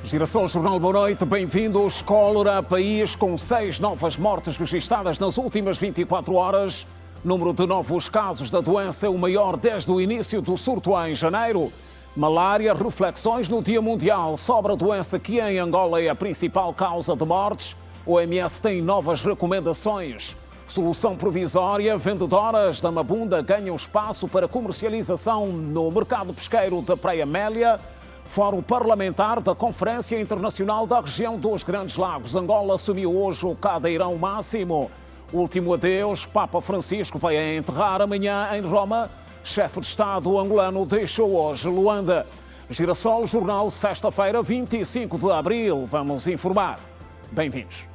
Girassol Jornal, boa noite, bem-vindos. Cólera, país com 6 novas mortes registadas nas últimas 24 horas. Número de novos casos da doença é o maior desde o início do surto em janeiro. Malária, reflexões no Dia Mundial sobre a doença que em Angola é a principal causa de mortes. O OMS tem novas recomendações. Solução provisória, vendedoras da Mabunda ganham espaço para comercialização no mercado pesqueiro da Praia Amélia. Fórum Parlamentar da Conferência Internacional da Região dos Grandes Lagos. Angola assumiu hoje o cadeirão máximo. Último adeus, Papa Francisco vai a enterrar amanhã em Roma. Chefe de Estado angolano deixou hoje Luanda. Girassol Jornal, sexta-feira, 25 de abril. Vamos informar. Bem-vindos.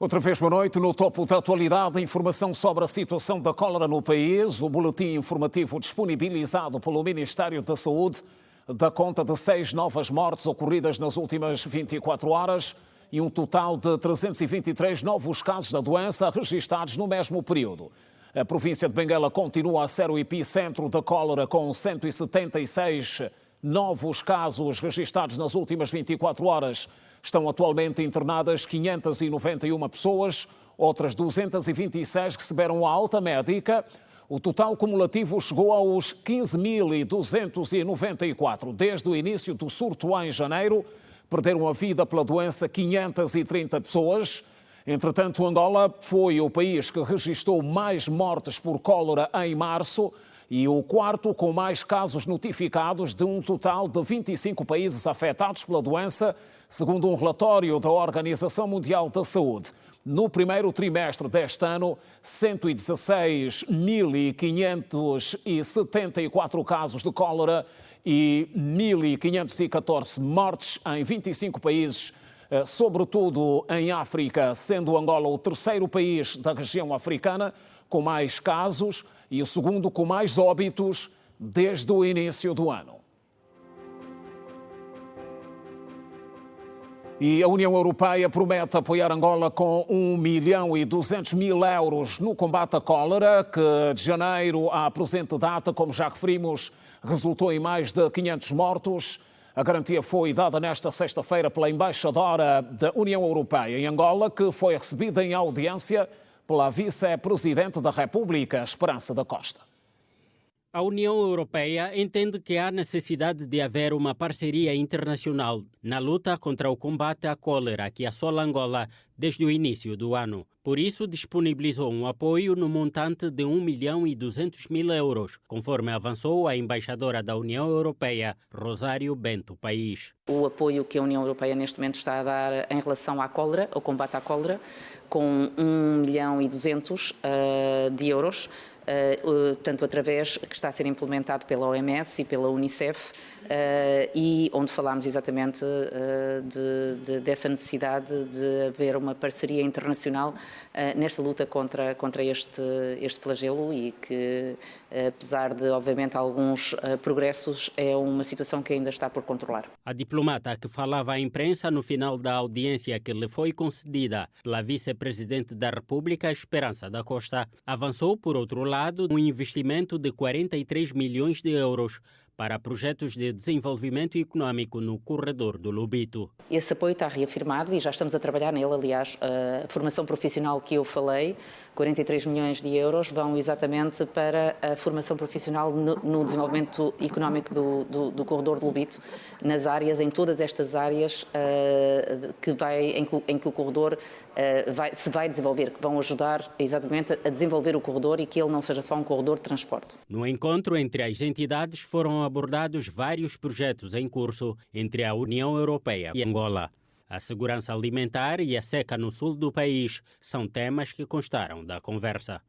Outra vez, boa noite. No topo da atualidade, informação sobre a situação da cólera no país. O boletim informativo disponibilizado pelo Ministério da Saúde dá conta de 6 novas mortes ocorridas nas últimas 24 horas e um total de 323 novos casos da doença registados no mesmo período. A província de Benguela continua a ser o epicentro da cólera, com 176 novos casos registados nas últimas 24 horas. Estão atualmente internadas 591 pessoas, outras 226 receberam alta médica. O total cumulativo chegou aos 15.294. Desde o início do surto em janeiro, perderam a vida pela doença 530 pessoas. Entretanto, Angola foi o país que registrou mais mortes por cólera em março e o quarto com mais casos notificados de um total de 25 países afetados pela doença, segundo um relatório da Organização Mundial da Saúde. No primeiro trimestre deste ano, 116.574 casos de cólera e 1.514 mortes em 25 países, sobretudo em África, sendo Angola o terceiro país da região africana com mais casos e o segundo com mais óbitos desde o início do ano. E a União Europeia promete apoiar Angola com 1.200.000 euros no combate à cólera, que de janeiro à presente data, como já referimos, resultou em mais de 500 mortos. A garantia foi dada nesta sexta-feira pela embaixadora da União Europeia em Angola, que foi recebida em audiência pela vice-presidente da República, Esperança da Costa. A União Europeia entende que há necessidade de haver uma parceria internacional na luta contra o combate à cólera que assola Angola desde o início do ano. Por isso, disponibilizou um apoio no montante de 1.200.000 euros, conforme avançou a embaixadora da União Europeia, Rosário Bento País. O apoio que a União Europeia neste momento está a dar em relação à cólera, ao combate à cólera, com 1.200.000 de euros, tanto através que está a ser implementado pela OMS e pela Unicef, e onde falámos exatamente dessa necessidade de haver uma parceria internacional nesta luta contra este flagelo e que, apesar de, obviamente, alguns progressos, é uma situação que ainda está por controlar. A diplomata que falava à imprensa no final da audiência que lhe foi concedida pela vice-presidente da República, Esperança da Costa, avançou, por outro lado, um investimento de 43 milhões de euros para projetos de desenvolvimento econômico no corredor do Lobito. Esse apoio está reafirmado e já estamos a trabalhar nele. Aliás, a formação profissional que eu falei, 43 milhões de euros, vão exatamente para a formação profissional no desenvolvimento económico do corredor do Lobito, nas áreas, em todas estas áreas em que o corredor se vai desenvolver, que vão ajudar exatamente a desenvolver o corredor e que ele não seja só um corredor de transporte. No encontro entre as entidades foram abordados vários projetos em curso entre a União Europeia e Angola. A segurança alimentar e a seca no sul do país são temas que constaram da conversa.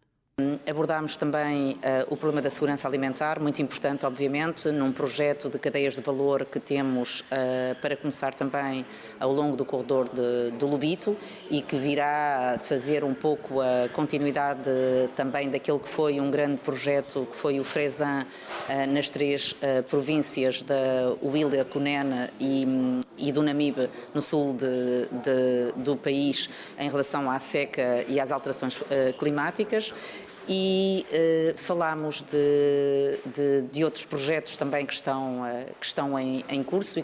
Abordámos também o problema da segurança alimentar, muito importante, obviamente, num projeto de cadeias de valor que temos para começar também ao longo do corredor do Lobito e que virá fazer um pouco a continuidade também daquele que foi um grande projeto, que foi o Fresan nas três províncias da Huila, Cunene e do Namibe, no sul do país, em relação à seca e às alterações climáticas. E falámos de outros projetos também que estão em curso.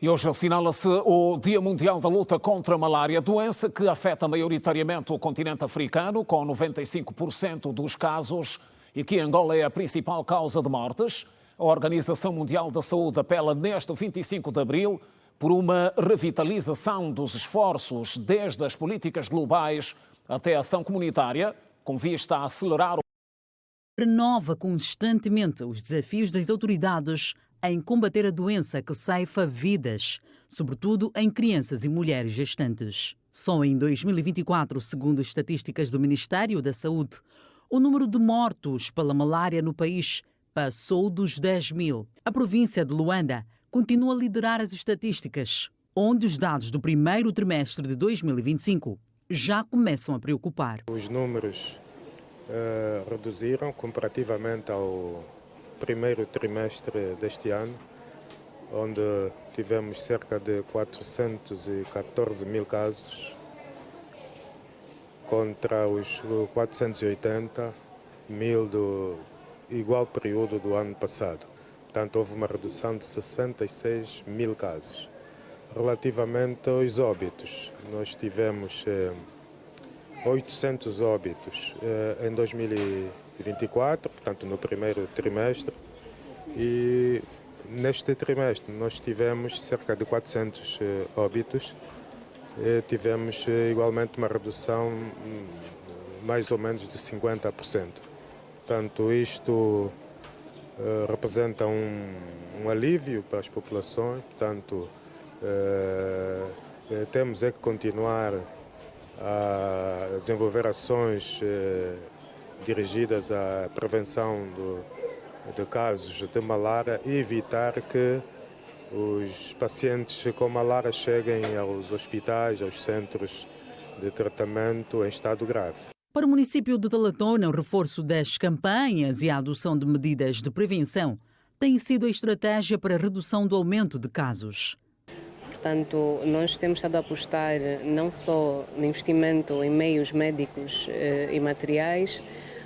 E hoje assinala-se o Dia Mundial da Luta contra a Malária, doença que afeta maioritariamente o continente africano, com 95% dos casos, e que Angola é a principal causa de mortes. A Organização Mundial da Saúde apela neste 25 de abril por uma revitalização dos esforços, desde as políticas globais até a ação comunitária, com vista a acelerar o... Renova constantemente os desafios das autoridades em combater a doença que ceifa vidas, sobretudo em crianças e mulheres gestantes. Só em 2024, segundo estatísticas do Ministério da Saúde, o número de mortos pela malária no país passou dos 10 mil. A província de Luanda continua a liderar as estatísticas, onde os dados do primeiro trimestre de 2025 já começam a preocupar. Os números reduziram comparativamente ao primeiro trimestre deste ano, onde tivemos cerca de 414 mil casos contra os 480 mil do igual período do ano passado. Portanto, houve uma redução de 66 mil casos. Relativamente aos óbitos, nós tivemos 800 óbitos em 2024, portanto no primeiro trimestre, e neste trimestre nós tivemos cerca de 400 óbitos. Tivemos igualmente uma redução mais ou menos de 50%. Portanto, isto representa um alívio para as populações. Portanto, temos é que continuar a desenvolver ações dirigidas à prevenção de casos de malária e evitar que os pacientes com malária cheguem aos hospitais, aos centros de tratamento em estado grave. Para o município de Talatona, o reforço das campanhas e a adoção de medidas de prevenção tem sido a estratégia para a redução do aumento de casos. Portanto, nós temos estado a apostar não só no investimento em meios médicos e materiais,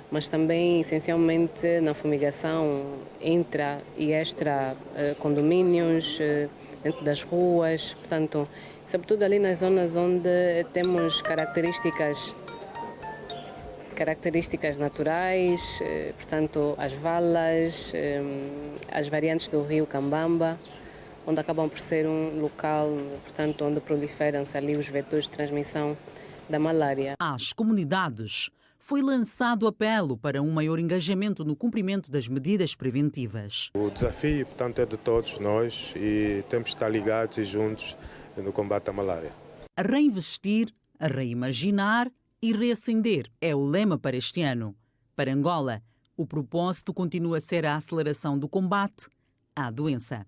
mas também essencialmente na fumigação intra e extra condomínios, dentro das ruas, portanto, sobretudo ali nas zonas onde temos características naturais, portanto, as valas, as variantes do rio Cambamba, onde acabam por ser um local, portanto, onde proliferam-se ali os vetores de transmissão da malária. Às comunidades foi lançado apelo para um maior engajamento no cumprimento das medidas preventivas. O desafio, portanto, é de todos nós e temos que estar ligados e juntos no combate à malária. A reinvestir, a reimaginar e reacender é o lema para este ano. Para Angola, o propósito continua a ser a aceleração do combate à doença.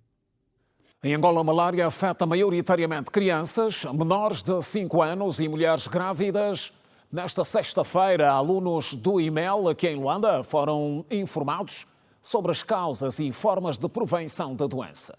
Em Angola, a malária afeta maioritariamente crianças, menores de 5 anos e mulheres grávidas. Nesta sexta-feira, alunos do IMEL, aqui em Luanda, foram informados sobre as causas e formas de prevenção da doença.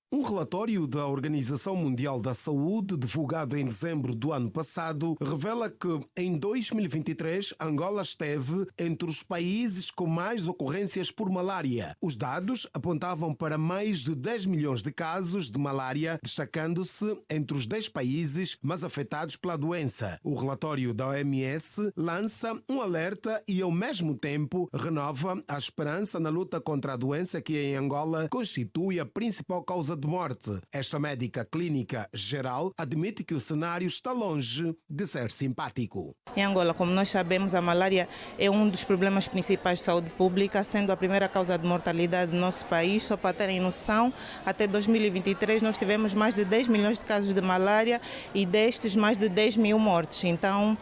Um relatório da Organização Mundial da Saúde, divulgado em dezembro do ano passado, revela que em 2023 Angola esteve entre os países com mais ocorrências por malária. Os dados apontavam para mais de 10 milhões de casos de malária, destacando-se entre os 10 países mais afetados pela doença. O relatório da OMS lança um alerta e, ao mesmo tempo, renova a esperança na luta contra a doença que em Angola constitui a principal causa de morte. Esta médica clínica geral admite que o cenário está longe de ser simpático. Em Angola, como nós sabemos, a malária é um dos problemas principais de saúde pública, sendo a primeira causa de mortalidade do nosso país. Só para terem noção, até 2023 nós tivemos mais de 10 milhões de casos de malária e destes mais de 10 mil mortes. Então,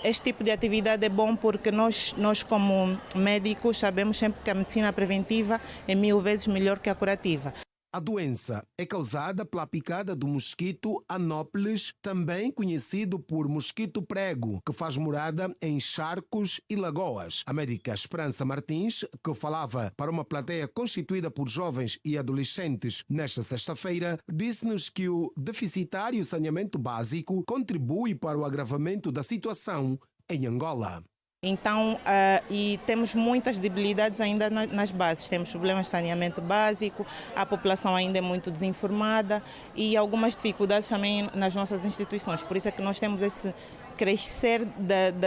este tipo de atividade é bom porque nós como médicos sabemos sempre que a medicina preventiva é 1000 vezes melhor que a curativa. A doença é causada pela picada do mosquito Anopheles, também conhecido por mosquito prego, que faz morada em charcos e lagoas. A médica Esperança Martins, que falava para uma plateia constituída por jovens e adolescentes nesta sexta-feira, disse-nos que o deficitário saneamento básico contribui para o agravamento da situação em Angola. Então, e temos muitas debilidades ainda nas bases. Temos problemas de saneamento básico, a população ainda é muito desinformada e algumas dificuldades também nas nossas instituições. Por isso é que nós temos esse crescer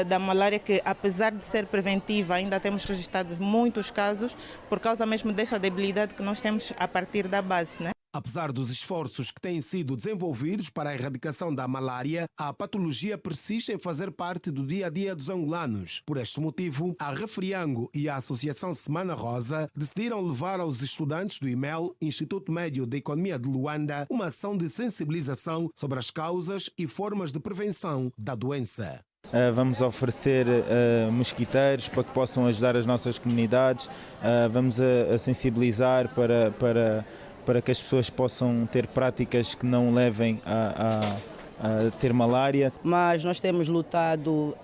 da malária que, apesar de ser preventiva, ainda temos registrado muitos casos por causa mesmo dessa debilidade que nós temos a partir da base, né? Apesar dos esforços que têm sido desenvolvidos para a erradicação da malária, a patologia persiste em fazer parte do dia-a-dia dos angolanos. Por este motivo, a Refriango e a Associação Semana Rosa decidiram levar aos estudantes do IMEL, Instituto Médio de Economia de Luanda, uma ação de sensibilização sobre as causas e formas de prevenção da doença. Vamos oferecer mosquiteiros para que possam ajudar as nossas comunidades. Vamos a sensibilizar para que as pessoas possam ter práticas que não levem a ter malária. Mas nós temos lutado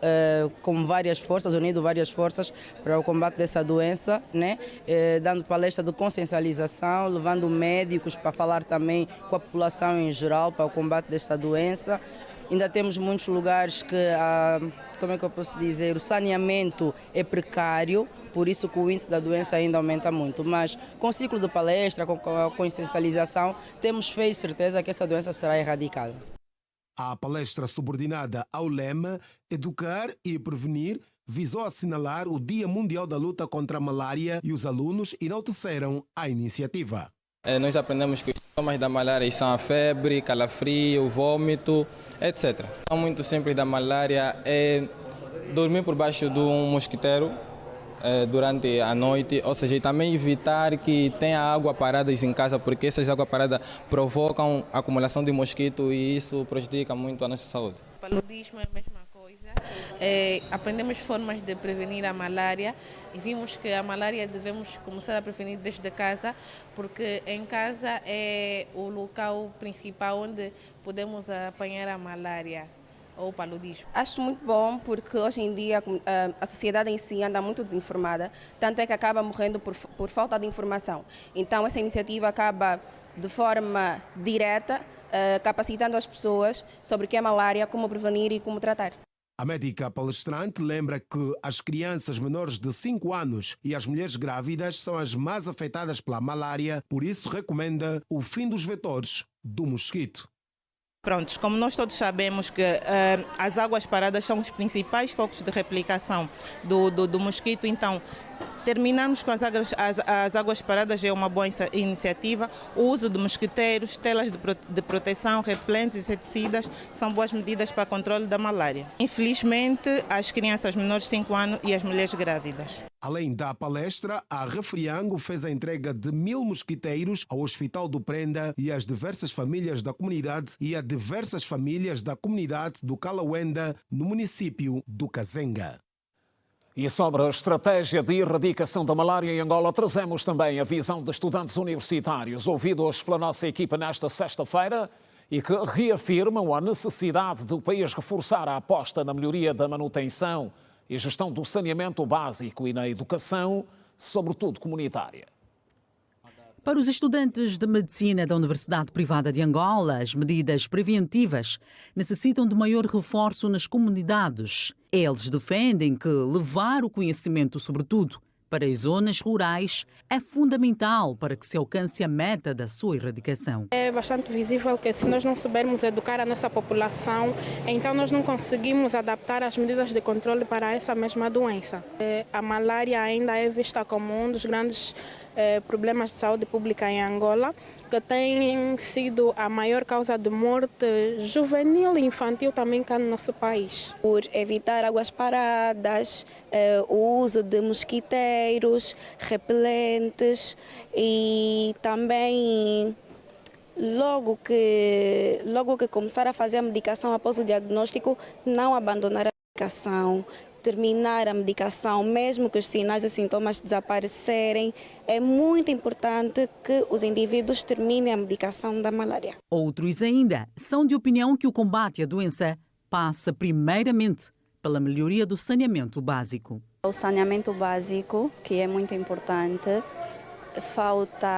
com várias forças, unido várias forças para o combate dessa doença, né? Dando palestra de consciencialização, levando médicos para falar também com a população em geral para o combate desta doença. Ainda temos muitos lugares que, como é que eu posso dizer, o saneamento é precário, por isso que o índice da doença ainda aumenta muito. Mas com o ciclo de palestra, com a consciencialização, temos fé e certeza que essa doença será erradicada. A palestra subordinada ao lema Educar e Prevenir visou assinalar o Dia Mundial da Luta contra a Malária e os alunos enalteceram a iniciativa. Nós aprendemos que os sintomas da malária são a febre, calafrio, vômito, etc. O muito simples da malária é dormir por baixo de um mosquiteiro durante a noite, ou seja, e também evitar que tenha água paradas em casa, porque essas águas paradas provocam acumulação de mosquito e isso prejudica muito a nossa saúde. O paludismo é a mesma coisa. Aprendemos formas de prevenir a malária e vimos que a malária devemos começar a prevenir desde casa, porque em casa é o local principal onde podemos apanhar a malária ou paludismo. Acho muito bom porque hoje em dia a sociedade em si anda muito desinformada, tanto é que acaba morrendo por falta de informação. Então essa iniciativa acaba de forma direta capacitando as pessoas sobre o que é malária, como prevenir e como tratar. A médica palestrante lembra que as crianças menores de 5 anos e as mulheres grávidas são as mais afetadas pela malária, por isso recomenda o fim dos vetores do mosquito. Prontos, como nós todos sabemos que as águas paradas são os principais focos de replicação do mosquito, então terminarmos com as águas paradas é uma boa iniciativa. O uso de mosquiteiros, telas de proteção, repelentes e inseticidas são boas medidas para o controle da malária. Infelizmente, as crianças menores de 5 anos e as mulheres grávidas. Além da palestra, a Refriango fez a entrega de 1000 mosquiteiros ao Hospital do Prenda e às diversas famílias da comunidade do Calauenda, no município do Kazenga. E sobre a estratégia de erradicação da malária em Angola, trazemos também a visão de estudantes universitários ouvidos pela nossa equipa nesta sexta-feira e que reafirmam a necessidade do país reforçar a aposta na melhoria da manutenção e gestão do saneamento básico e na educação, sobretudo comunitária. Para os estudantes de medicina da Universidade Privada de Angola, as medidas preventivas necessitam de maior reforço nas comunidades. Eles defendem que levar o conhecimento, sobretudo para as zonas rurais, é fundamental para que se alcance a meta da sua erradicação. É bastante visível que se nós não soubermos educar a nossa população, então nós não conseguimos adaptar as medidas de controle para essa mesma doença. A malária ainda é vista como um dos grandes problemas de saúde pública em Angola, que tem sido a maior causa de morte juvenil e infantil também cá no nosso país. Por evitar águas paradas, o uso de mosquiteiros, repelentes e também logo que começar a fazer a medicação após o diagnóstico, não abandonar a medicação, terminar a medicação, mesmo que os sinais e sintomas desaparecerem, é muito importante que os indivíduos terminem a medicação da malária. Outros ainda são de opinião que o combate à doença passa primeiramente pela melhoria do saneamento básico. O saneamento básico, que é muito importante, falta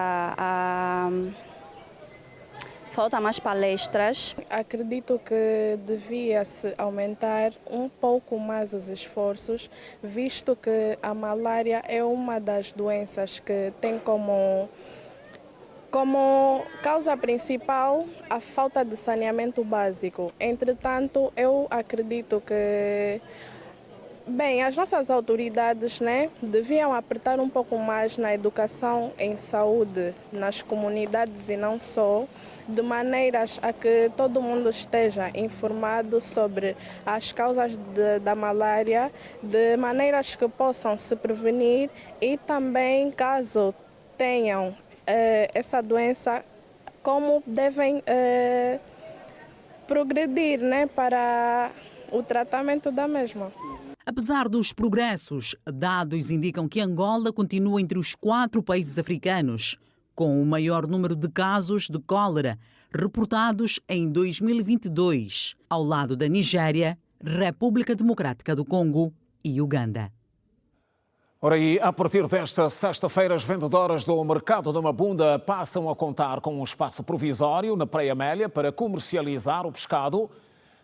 mais palestras. Acredito que devia-se aumentar um pouco mais os esforços, visto que a malária é uma das doenças que tem como causa principal a falta de saneamento básico. Entretanto, eu acredito que as nossas autoridades, deviam apertar um pouco mais na educação em saúde, nas comunidades e não só, de maneiras a que todo mundo esteja informado sobre as causas da malária, de maneiras que possam se prevenir e também, caso tenham essa doença, como devem progredir para o tratamento da mesma. Apesar dos progressos, dados indicam que Angola continua entre os 4 países africanos com o maior número de casos de cólera reportados em 2022, ao lado da Nigéria, República Democrática do Congo e Uganda. Ora, e a partir desta sexta-feira, as vendedoras do mercado da Mabunda passam a contar com um espaço provisório na Praia Amélia para comercializar o pescado.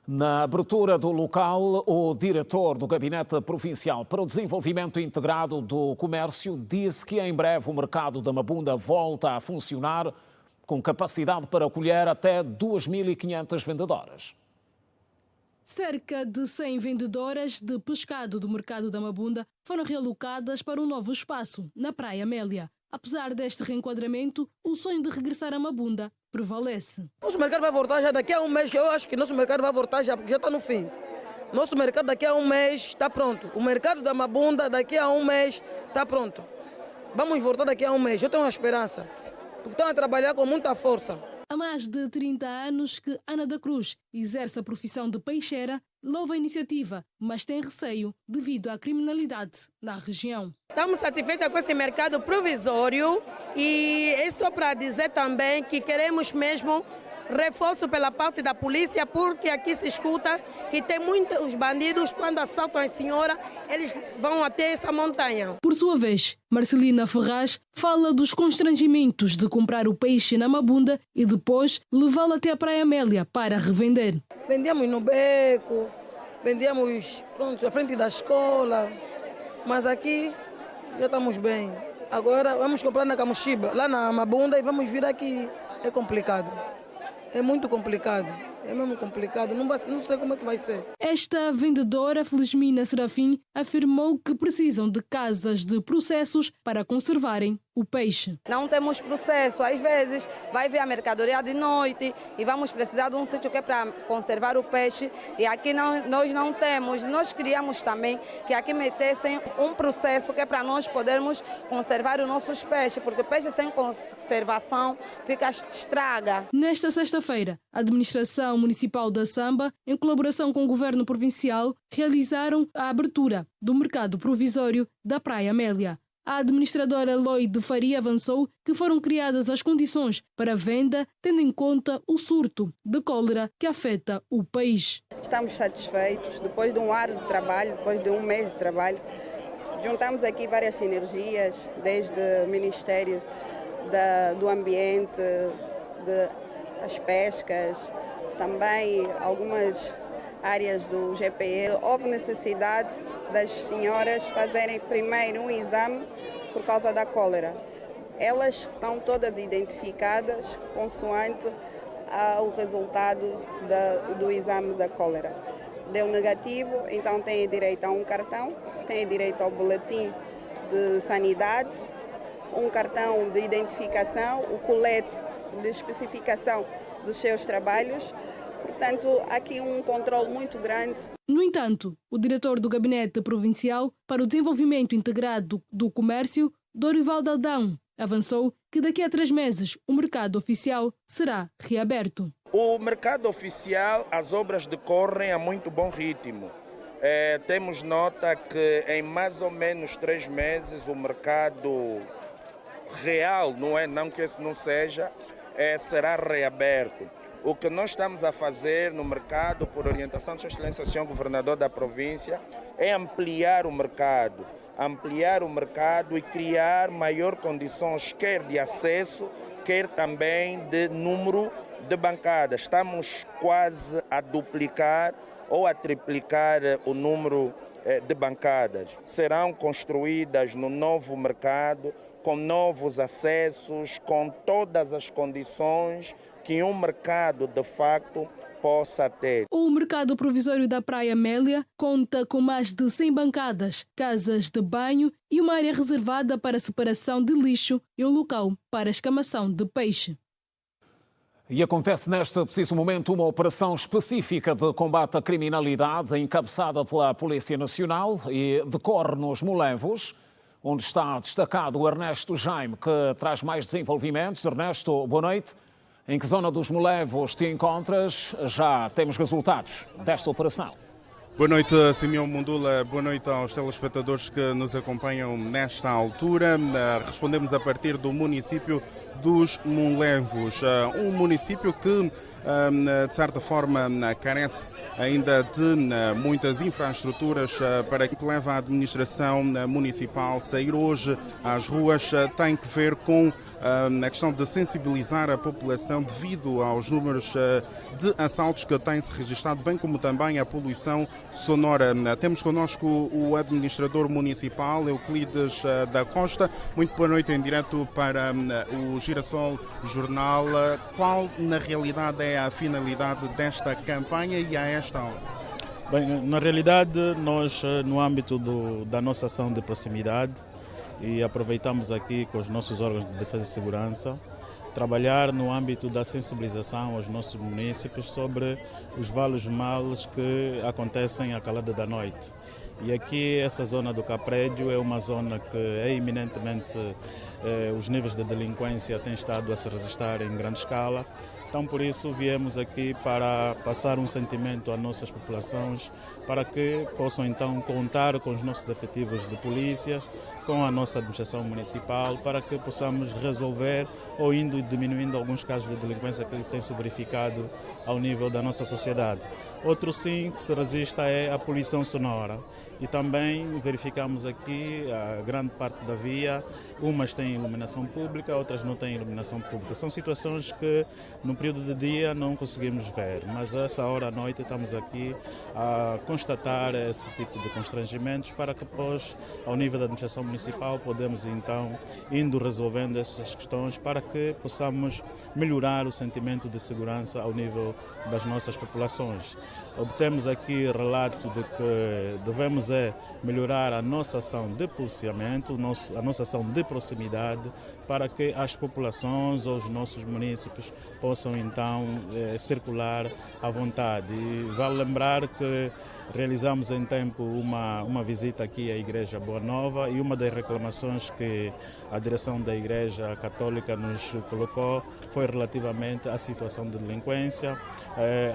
Na abertura do local, o diretor do Gabinete Provincial para o Desenvolvimento Integrado do Comércio disse que em breve o mercado da Mabunda volta a funcionar com capacidade para acolher até 2.500 vendedoras. Cerca de 100 vendedoras de pescado do mercado da Mabunda foram realocadas para um novo espaço, na Praia Amélia. Apesar deste reenquadramento, o sonho de regressar a Mabunda prevalece. Nosso mercado vai voltar já daqui a um mês, eu acho que nosso mercado vai voltar já, porque já está no fim. Nosso mercado daqui a um mês está pronto. O mercado da Mabunda daqui a um mês está pronto. Vamos voltar daqui a um mês, eu tenho uma esperança, porque estão a trabalhar com muita força. Há mais de 30 anos que Ana da Cruz exerce a profissão de peixeira, louva a iniciativa, mas tem receio devido à criminalidade na região. Estamos satisfeitos com esse mercado provisório e é só para dizer também que queremos mesmo reforço pela parte da polícia, porque aqui se escuta que tem muitos bandidos, quando assaltam a senhora, eles vão até essa montanha. Por sua vez, Marcelina Ferraz fala dos constrangimentos de comprar o peixe na Mabunda e depois levá-lo até a Praia Amélia para revender. Vendíamos no beco, vendíamos à frente da escola, mas aqui já estamos bem. Agora vamos comprar na Camuxiba, lá na Mabunda, e vamos vir aqui. É complicado. É muito complicado, é mesmo complicado, não sei como é que vai ser. Esta vendedora, Felizmina Serafim, afirmou que precisam de casas de processos para conservarem o peixe. Não temos processo, às vezes vai vir a mercadoria de noite e vamos precisar de um sítio que é para conservar o peixe e aqui nós não temos. Nós queríamos também que aqui metessem um processo que é para nós podermos conservar os nossos peixes, porque peixe sem conservação estraga. Nesta sexta-feira, a Administração Municipal da Samba, em colaboração com o Governo Provincial, realizaram a abertura do mercado provisório da Praia Amélia. A administradora Lloyd Faria avançou que foram criadas as condições para a venda, tendo em conta o surto de cólera que afeta o país. Estamos satisfeitos, depois de um árduo trabalho, depois de um mês de trabalho, juntamos aqui várias sinergias, desde o Ministério do Ambiente, das pescas, também algumas áreas do GPE. Houve necessidade das senhoras fazerem primeiro um exame por causa da cólera. Elas estão todas identificadas consoante ao resultado do exame da cólera. Deu negativo, então têm direito a um cartão, têm direito ao boletim de sanidade, um cartão de identificação, o colete de especificação dos seus trabalhos. Portanto, aqui um controle muito grande. No entanto, o diretor do Gabinete Provincial para o Desenvolvimento Integrado do Comércio, Dorival Daldão, avançou que daqui a 3 meses o mercado oficial será reaberto. O mercado oficial, as obras decorrem a muito bom ritmo. temos nota que em mais ou menos 3 meses o mercado real, não que isso não seja, será reaberto. O que nós estamos a fazer no mercado, por orientação de Sua Excelência, Sr. Governador da província, é ampliar o mercado e criar maior condições, quer de acesso, quer também de número de bancadas. Estamos quase a duplicar ou a triplicar o número de bancadas. Serão construídas no novo mercado, com novos acessos, com todas as condições que um mercado de facto possa ter. O mercado provisório da Praia Amélia conta com mais de 100 bancadas, casas de banho e uma área reservada para separação de lixo e um local para escamação de peixe. E acontece neste preciso momento uma operação específica de combate à criminalidade encabeçada pela Polícia Nacional e decorre nos Molevos, onde está destacado o Ernesto Jaime, que traz mais desenvolvimentos. Ernesto, boa noite. Em que zona dos Molevos te encontras? Já temos resultados desta operação. Boa noite, Simeão Mundula. Boa noite aos telespectadores que nos acompanham nesta altura. Respondemos a partir do município dos Molevos, um município que, de certa forma, carece ainda de muitas infraestruturas para que leva a administração municipal. Sair hoje às ruas tem que ver com a questão de sensibilizar a população devido aos números de assaltos que têm-se registrado, bem como também a poluição sonora. Temos connosco o administrador municipal, Euclides da Costa. Muito boa noite, em direto para o Girassol Jornal. Qual, na realidade, é a finalidade desta campanha e a esta hora? Bem, na realidade, nós, no âmbito da nossa ação de proximidade, e aproveitamos aqui com os nossos órgãos de defesa e segurança, trabalhar no âmbito da sensibilização aos nossos munícipes sobre os vários males que acontecem à calada da noite. E aqui, essa zona do Caprédio é uma zona que é eminentemente, os níveis de delinquência têm estado a se registrar em grande escala. Então, por isso, viemos aqui para passar um sentimento às nossas populações, para que possam então contar com os nossos efetivos de polícias, com a nossa administração municipal, para que possamos resolver ou indo e diminuindo alguns casos de delinquência que têm se verificado ao nível da nossa sociedade. Outro sim que se resista é a poluição sonora. E também verificamos aqui a grande parte da via, umas têm iluminação pública, outras não têm iluminação pública. São situações que no período de dia não conseguimos ver, mas a essa hora à noite estamos aqui a constatar esse tipo de constrangimentos para que depois, ao nível da administração municipal, podemos então indo resolvendo essas questões para que possamos melhorar o sentimento de segurança ao nível das nossas populações. Obtemos aqui relato de que devemos melhorar a nossa ação de policiamento, a nossa ação de proximidade, para que as populações ou os nossos munícipes possam então circular à vontade. E vale lembrar que realizamos em tempo uma visita aqui à Igreja Boa Nova e uma das reclamações que a direção da Igreja Católica nos colocou foi relativamente à situação de delinquência,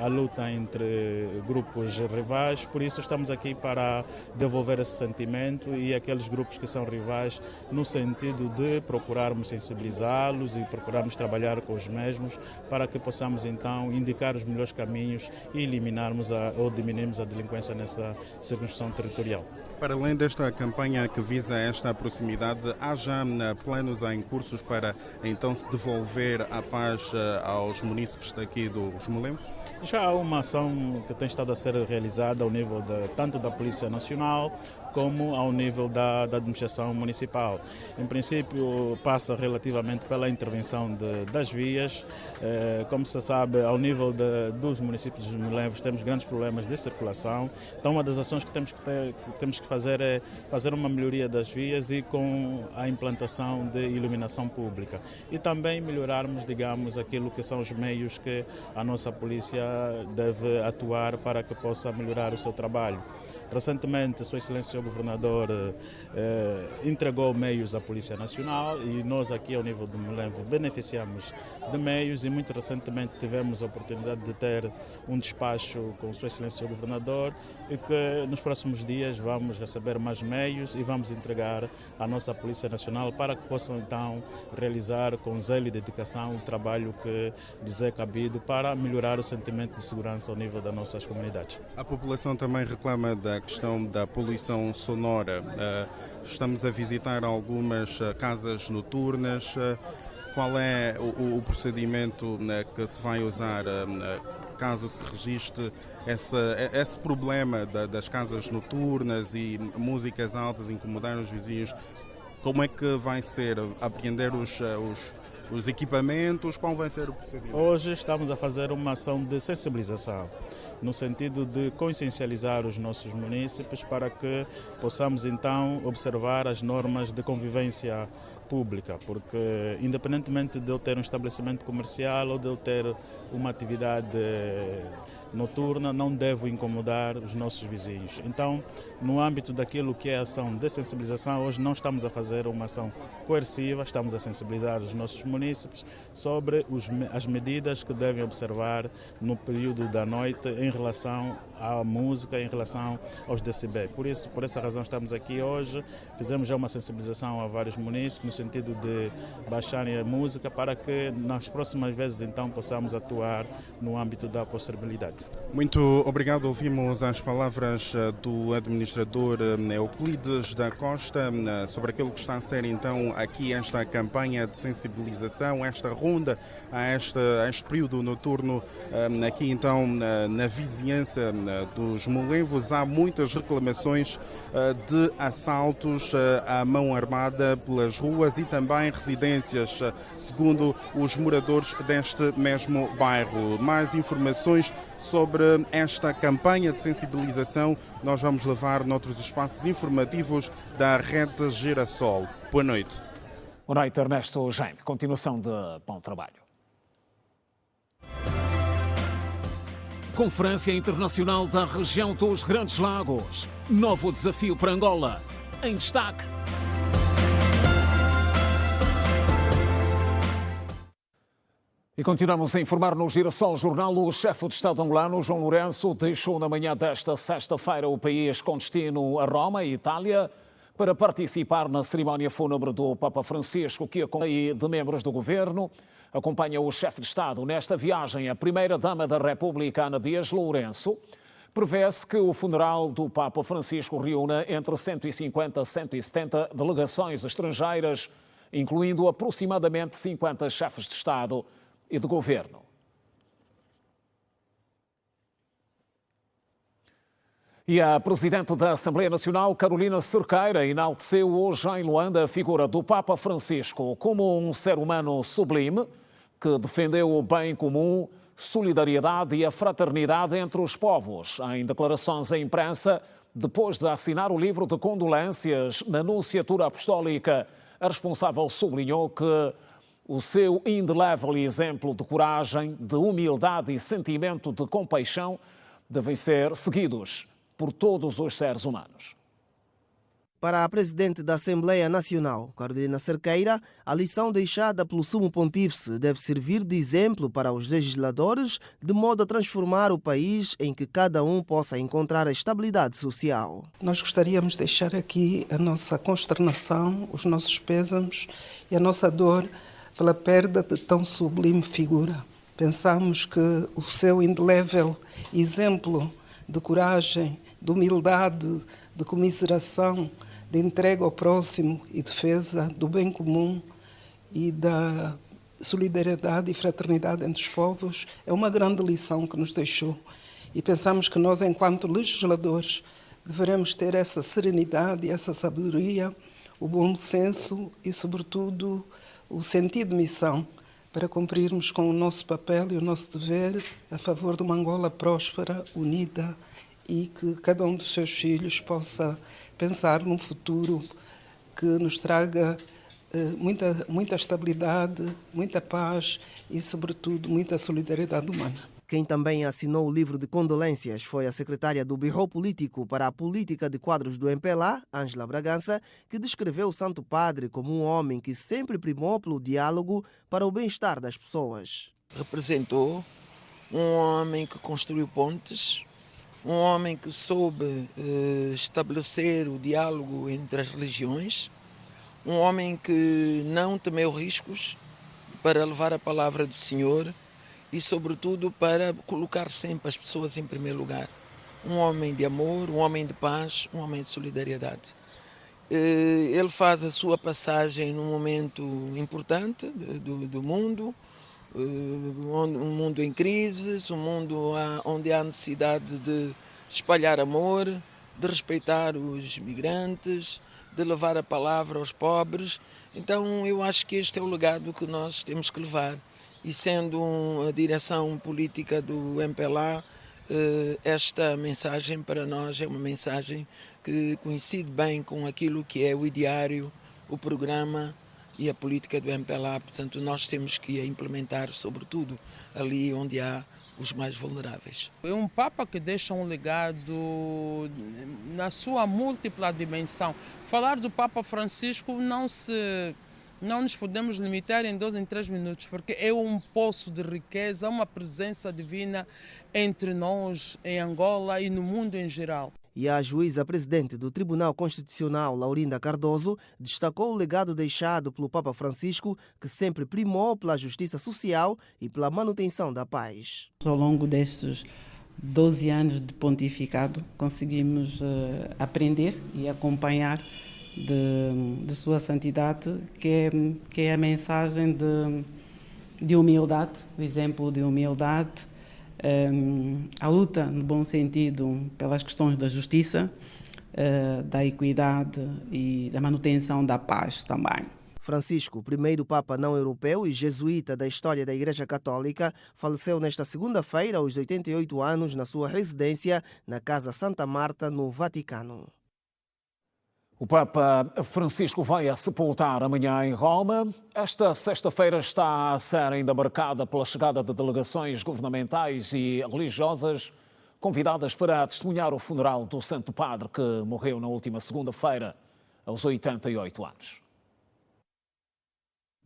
a luta entre grupos rivais. Por isso estamos aqui para devolver esse sentimento e aqueles grupos que são rivais no sentido de procurarmos sensibilizá-los e procurarmos trabalhar com os mesmos para que possamos então indicar os melhores caminhos e eliminarmos ou diminuirmos a delinquência nessa circunscrição territorial. Para além desta campanha que visa esta proximidade, há já planos em cursos para então se devolver a paz aos munícipes daqui dos Molevos? Já há uma ação que tem estado a ser realizada ao nível tanto da Polícia Nacional como ao nível da administração municipal. Em princípio, passa relativamente pela intervenção das vias. Como se sabe, ao nível dos municípios dos Molevos temos grandes problemas de circulação. Então, uma das ações que temos que fazer é fazer uma melhoria das vias e com a implantação de iluminação pública. E também melhorarmos, digamos, aquilo que são os meios que a nossa polícia deve atuar para que possa melhorar o seu trabalho. Recentemente, Sua Excelência o Governador entregou meios à Polícia Nacional e nós aqui ao nível do Mulenvo beneficiamos de meios e muito recentemente tivemos a oportunidade de ter um despacho com Sua Excelência o Governador e que nos próximos dias vamos receber mais meios e vamos entregar à nossa Polícia Nacional para que possam então realizar com zelo e dedicação o trabalho que lhes é cabido para melhorar o sentimento de segurança ao nível das nossas comunidades. A população também reclama da questão da poluição sonora. Estamos a visitar algumas casas noturnas. Qual é o procedimento que se vai usar caso se registre esse problema das casas noturnas e músicas altas incomodar os vizinhos? Como é que vai ser apreender os equipamentos? Qual vai ser o procedimento? Hoje estamos a fazer uma ação de sensibilização, no sentido de consciencializar os nossos munícipes para que possamos então observar as normas de convivência pública, porque independentemente de eu ter um estabelecimento comercial ou de eu ter uma atividade noturna, não devo incomodar os nossos vizinhos. Então, no âmbito daquilo que é a ação de sensibilização, hoje não estamos a fazer uma ação coerciva, estamos a sensibilizar os nossos munícipes sobre as medidas que devem observar no período da noite em relação à música, em relação aos decibéis. Por essa razão estamos aqui hoje, fizemos já uma sensibilização a vários munícipes no sentido de baixarem a música para que nas próximas vezes então possamos atuar no âmbito da possibilidade. Muito obrigado. Ouvimos as palavras do administrador Euclides da Costa sobre aquilo que está a ser então aqui esta campanha de sensibilização, esta ronda a este período noturno aqui então na vizinhança dos Mulenvos. Há muitas reclamações de assaltos à mão armada pelas ruas e também residências, segundo os moradores deste mesmo bairro. Mais informações sobre esta campanha de sensibilização nós vamos levar noutros espaços informativos da Rede Girassol. Boa noite. Boa noite, Ernesto Jaime. Continuação de bom trabalho. Conferência Internacional da Região dos Grandes Lagos. Novo desafio para Angola. Em destaque. E continuamos a informar no Girassol Jornal. O chefe de Estado angolano, João Lourenço, deixou na manhã desta sexta-feira o país com destino a Roma, Itália, para participar na cerimónia fúnebre do Papa Francisco, que acompanha de membros do governo. Acompanha o chefe de Estado nesta viagem a primeira-dama da República, Ana Dias Lourenço. Prevê-se que o funeral do Papa Francisco reúna entre 150 a 170 delegações estrangeiras, incluindo aproximadamente 50 chefes de Estado e de governo. E a Presidente da Assembleia Nacional, Carolina Cerqueira, enalteceu hoje em Luanda a figura do Papa Francisco como um ser humano sublime que defendeu o bem comum, solidariedade e a fraternidade entre os povos. Em declarações à imprensa, depois de assinar o livro de condolências na Nunciatura Apostólica, a responsável sublinhou que o seu indelével exemplo de coragem, de humildade e sentimento de compaixão devem ser seguidos por todos os seres humanos. Para a Presidente da Assembleia Nacional, Carolina Cerqueira, a lição deixada pelo Sumo Pontífice deve servir de exemplo para os legisladores, de modo a transformar o país em que cada um possa encontrar a estabilidade social. Nós gostaríamos de deixar aqui a nossa consternação, os nossos pêsames e a nossa dor pela perda de tão sublime figura. Pensamos que o seu indelével exemplo de coragem, de humildade, de comiseração, de entrega ao próximo e defesa do bem comum e da solidariedade e fraternidade entre os povos é uma grande lição que nos deixou. E pensamos que nós, enquanto legisladores, deveremos ter essa serenidade, essa sabedoria, o bom senso e, sobretudo, o sentido de missão para cumprirmos com o nosso papel e o nosso dever a favor de uma Angola próspera, unida e que cada um dos seus filhos possa pensar num futuro que nos traga muita estabilidade, muita paz e, sobretudo, muita solidariedade humana. Quem também assinou o livro de condolências foi a secretária do Birro Político para a Política de Quadros do MPLA, Ângela Bragança, que descreveu o Santo Padre como um homem que sempre primou pelo diálogo para o bem-estar das pessoas. Representou um homem que construiu pontes, um homem que soube estabelecer o diálogo entre as religiões, um homem que não temeu riscos para levar a palavra do Senhor e, sobretudo, para colocar sempre as pessoas em primeiro lugar. Um homem de amor, um homem de paz, um homem de solidariedade. Ele faz a sua passagem num momento importante do mundo, um mundo em crises, um mundo onde há necessidade de espalhar amor, de respeitar os migrantes, de levar a palavra aos pobres. Então eu acho que este é o legado que nós temos que levar. E sendo a direção política do MPLA, esta mensagem para nós é uma mensagem que coincide bem com aquilo que é o ideário, o programa e a política do MPLA. Portanto, nós temos que a implementar, sobretudo, ali onde há os mais vulneráveis. É um Papa que deixa um legado na sua múltipla dimensão. Falar do Papa Francisco não nos podemos limitar em 2 em 3 minutos, porque é um poço de riqueza, uma presença divina entre nós, em Angola e no mundo em geral. E a juíza presidente do Tribunal Constitucional, Laurinda Cardoso, destacou o legado deixado pelo Papa Francisco, que sempre primou pela justiça social e pela manutenção da paz. Ao longo destes 12 anos de pontificado, conseguimos aprender e acompanhar de Sua Santidade, que é a mensagem de humildade, o exemplo de humildade, a luta, no bom sentido, pelas questões da justiça, da equidade e da manutenção da paz também. Francisco, o primeiro Papa não europeu e jesuíta da história da Igreja Católica, faleceu nesta segunda-feira, aos 88 anos, na sua residência na Casa Santa Marta, no Vaticano. O Papa Francisco vai a sepultar amanhã em Roma. Esta sexta-feira está a ser ainda marcada pela chegada de delegações governamentais e religiosas convidadas para testemunhar o funeral do Santo Padre, que morreu na última segunda-feira, aos 88 anos.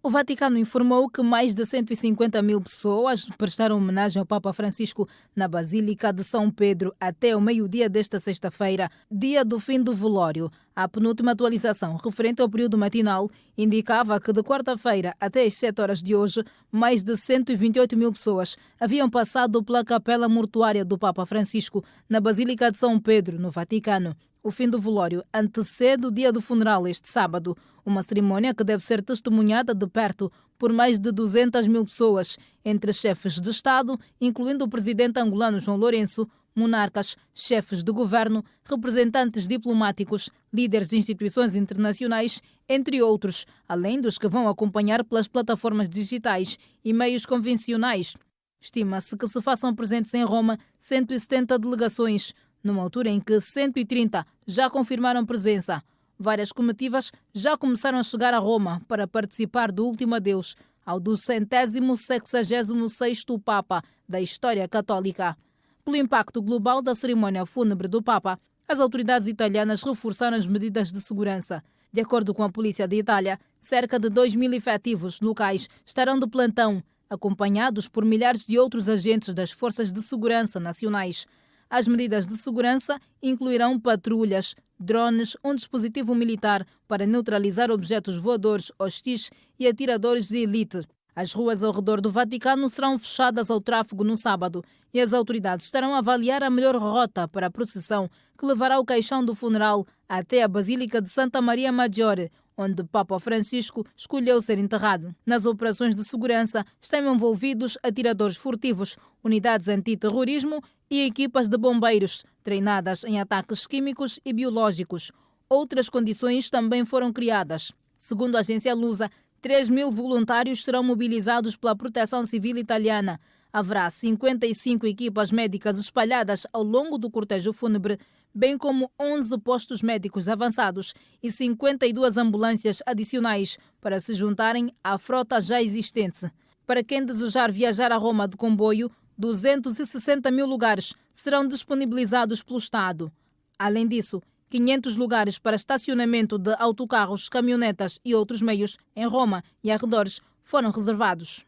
O Vaticano informou que mais de 150 mil pessoas prestaram homenagem ao Papa Francisco na Basílica de São Pedro até o meio-dia desta sexta-feira, dia do fim do velório. A penúltima atualização, referente ao período matinal, indicava que de quarta-feira até às 7 horas de hoje, mais de 128 mil pessoas haviam passado pela capela mortuária do Papa Francisco na Basílica de São Pedro, no Vaticano. O fim do velório antecede o dia do funeral este sábado, uma cerimônia que deve ser testemunhada de perto por mais de 200 mil pessoas, entre chefes de Estado, incluindo o presidente angolano João Lourenço, monarcas, chefes de governo, representantes diplomáticos, líderes de instituições internacionais, entre outros, além dos que vão acompanhar pelas plataformas digitais e meios convencionais. Estima-se que se façam presentes em Roma 170 delegações, numa altura em que 130 já confirmaram presença. Várias comitivas já começaram a chegar a Roma para participar do último adeus ao 266º Papa da história católica. Pelo impacto global da cerimónia fúnebre do Papa, as autoridades italianas reforçaram as medidas de segurança. De acordo com a polícia de Itália, cerca de 2.000 efetivos locais estarão de plantão, acompanhados por milhares de outros agentes das forças de segurança nacionais. As medidas de segurança incluirão patrulhas, drones, um dispositivo militar para neutralizar objetos voadores hostis e atiradores de elite. As ruas ao redor do Vaticano serão fechadas ao tráfego no sábado e as autoridades estarão a avaliar a melhor rota para a procissão que levará o caixão do funeral até a Basílica de Santa Maria Maggiore, onde Papa Francisco escolheu ser enterrado. Nas operações de segurança estão envolvidos atiradores furtivos, unidades antiterrorismo e equipas de bombeiros, treinadas em ataques químicos e biológicos. Outras condições também foram criadas. Segundo a agência Lusa, 3.000 voluntários serão mobilizados pela Proteção Civil italiana. Haverá 55 equipas médicas espalhadas ao longo do cortejo fúnebre, bem como 11 postos médicos avançados e 52 ambulâncias adicionais para se juntarem à frota já existente. Para quem desejar viajar a Roma de comboio, 260 mil lugares serão disponibilizados pelo Estado. Além disso, 500 lugares para estacionamento de autocarros, caminhonetas e outros meios em Roma e arredores foram reservados.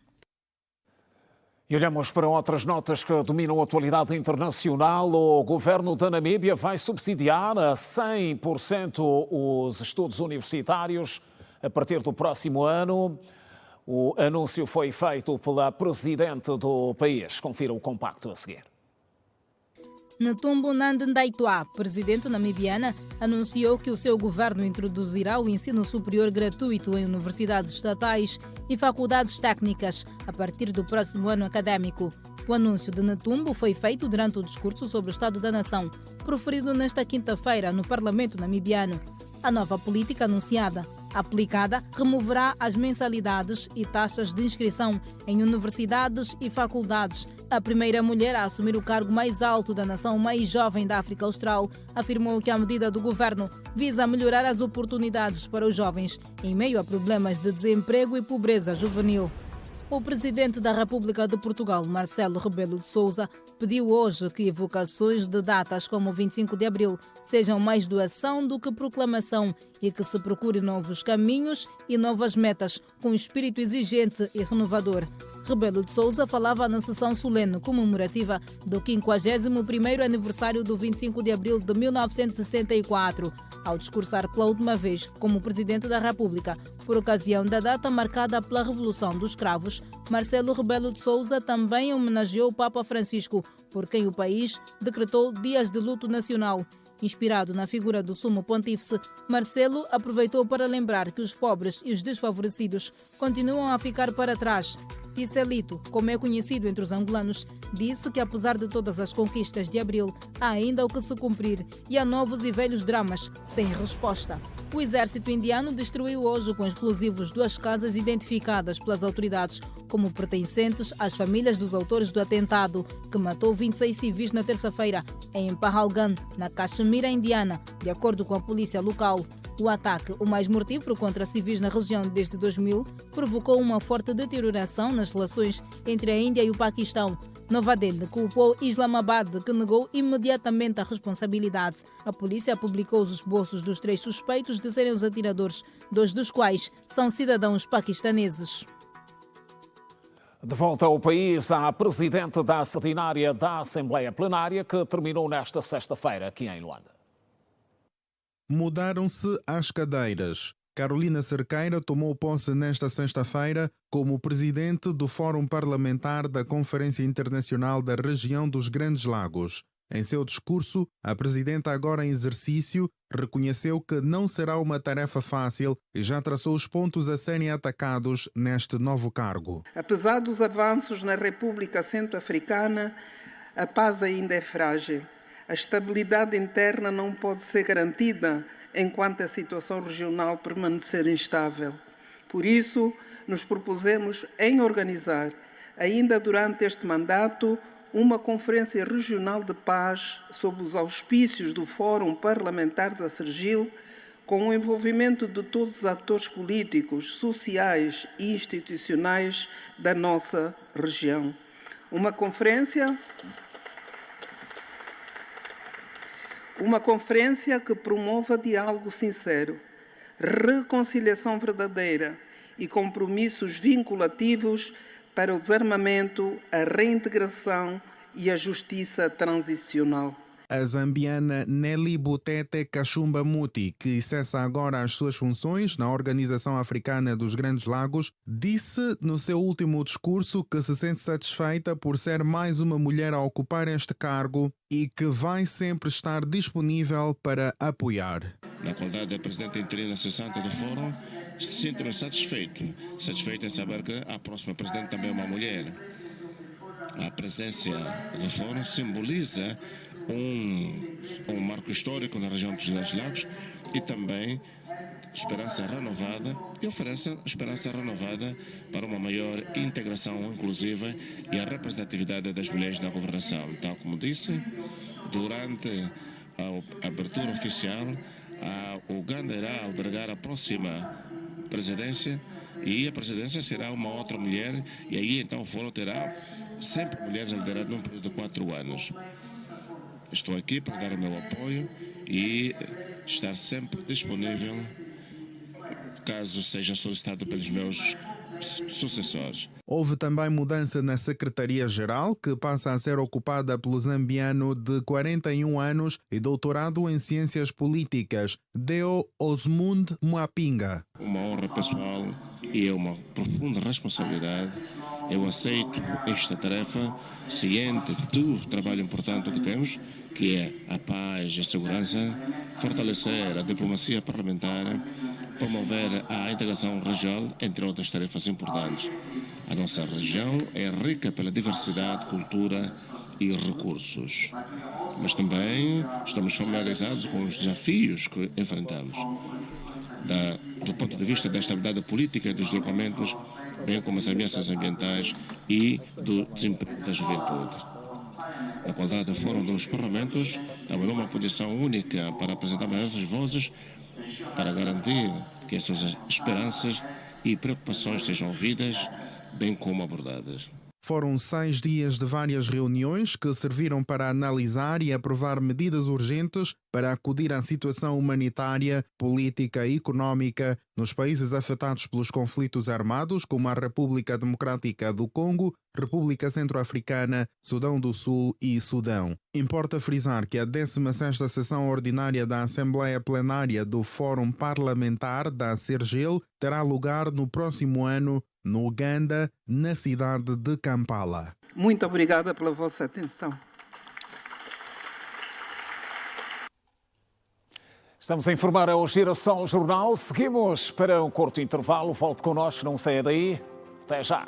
E olhamos para outras notas que dominam a atualidade internacional. O governo da Namíbia vai subsidiar a 100% os estudos universitários a partir do próximo ano. O anúncio foi feito pela presidente do país. Confira o compacto a seguir. Netumbo Nandi-Ndaitwah, presidente namibiana, anunciou que o seu governo introduzirá o ensino superior gratuito em universidades estatais e faculdades técnicas a partir do próximo ano académico. O anúncio de Netumbo foi feito durante o discurso sobre o Estado da Nação, proferido nesta quinta-feira no Parlamento namibiano. A nova política anunciada, aplicada, removerá as mensalidades e taxas de inscrição em universidades e faculdades. A primeira mulher a assumir o cargo mais alto da nação mais jovem da África Austral afirmou que a medida do governo visa melhorar as oportunidades para os jovens em meio a problemas de desemprego e pobreza juvenil. O presidente da República de Portugal, Marcelo Rebelo de Sousa, pediu hoje que evocações de datas como o 25 de abril sejam mais doação do que proclamação e que se procure novos caminhos e novas metas com espírito exigente e renovador. Rebelo de Sousa falava na sessão solene comemorativa do 51º aniversário do 25 de abril de 1974, ao discursar pela última vez como presidente da República, por ocasião da data marcada pela Revolução dos Cravos. Marcelo Rebelo de Sousa também homenageou o Papa Francisco, por quem o país decretou dias de luto nacional. Inspirado na figura do Sumo Pontífice, Marcelo aproveitou para lembrar que os pobres e os desfavorecidos continuam a ficar para trás. Ticelito, como é conhecido entre os angolanos, disse que apesar de todas as conquistas de abril, há ainda o que se cumprir e há novos e velhos dramas sem resposta. O exército indiano destruiu hoje com explosivos 2 casas identificadas pelas autoridades como pertencentes às famílias dos autores do atentado, que matou 26 civis na terça-feira em Pahalgam, na Caxemira indiana, de acordo com a polícia local. O ataque, o mais mortífero contra civis na região desde 2000, provocou uma forte deterioração nas relações entre a Índia e o Paquistão. Nova Delhi culpou Islamabad, que negou imediatamente a responsabilidade. A polícia publicou os esboços dos 3 suspeitos de serem os atiradores, 2 dos quais são cidadãos paquistaneses. De volta ao país, a presidente da ordinária da Assembleia Plenária, que terminou nesta sexta-feira aqui em Luanda. Mudaram-se as cadeiras. Carolina Cerqueira tomou posse nesta sexta-feira como presidente do Fórum Parlamentar da Conferência Internacional da Região dos Grandes Lagos. Em seu discurso, a presidenta, agora em exercício, reconheceu que não será uma tarefa fácil e já traçou os pontos a serem atacados neste novo cargo. Apesar dos avanços na República Centro-Africana, a paz ainda é frágil. A estabilidade interna não pode ser garantida enquanto a situação regional permanecer instável. Por isso, nos propusemos em organizar, ainda durante este mandato, uma conferência regional de paz sob os auspícios do Fórum Parlamentar da Sergil, com o envolvimento de todos os atores políticos, sociais e institucionais da nossa região. Uma conferência que promova diálogo sincero, reconciliação verdadeira e compromissos vinculativos para o desarmamento, a reintegração e a justiça transicional. A zambiana Nelly Butete Kachumba Muti, que cessa agora as suas funções na Organização Africana dos Grandes Lagos, disse no seu último discurso que se sente satisfeita por ser mais uma mulher a ocupar este cargo e que vai sempre estar disponível para apoiar. Na qualidade de presidente interina cessante do Fórum, sinto-me satisfeito em saber que a próxima presidente também é uma mulher. A presença do Fórum simboliza um marco histórico na região dos Grandes Lagos e também esperança renovada e oferece esperança renovada para uma maior integração inclusiva e a representatividade das mulheres na governação. Tal como disse, durante a abertura oficial, a Uganda irá albergar a próxima presidência E a presidência será uma outra mulher, e aí então o fórum terá sempre mulheres a liderar num período de 4 anos. Estou aqui para dar o meu apoio e estar sempre disponível caso seja solicitado pelos meus sucessores. Houve também mudança na Secretaria-Geral, que passa a ser ocupada pelo zambiano de 41 anos e doutorado em Ciências Políticas, Deo Osmund Mwapinga. Uma honra pessoal e uma profunda responsabilidade. Eu aceito esta tarefa ciente do trabalho importante que temos, que é a paz e a segurança, fortalecer a diplomacia parlamentar, promover a integração regional, entre outras tarefas importantes. A nossa região é rica pela diversidade, cultura e recursos, mas também estamos familiarizados com os desafios que enfrentamos, do ponto de vista da estabilidade política e dos deslocamentos, bem como as ameaças ambientais e do desemprego da juventude. Na qualidade do Fórum dos Parlamentos, estamos numa posição única para apresentar maiores vozes para garantir que essas esperanças e preocupações sejam ouvidas, bem como abordadas. Foram 6 dias de várias reuniões que serviram para analisar e aprovar medidas urgentes para acudir à situação humanitária, política e económica nos países afetados pelos conflitos armados, como a República Democrática do Congo, República Centro-Africana, Sudão do Sul e Sudão. Importa frisar que a 16ª sessão ordinária da Assembleia Plenária do Fórum Parlamentar da Sergel terá lugar no próximo ano no Uganda, na cidade de Kampala. Muito obrigada pela vossa atenção. Estamos a informar ao Girassol Jornal. Seguimos para um curto intervalo. Volte connosco, não saia daí. Até já.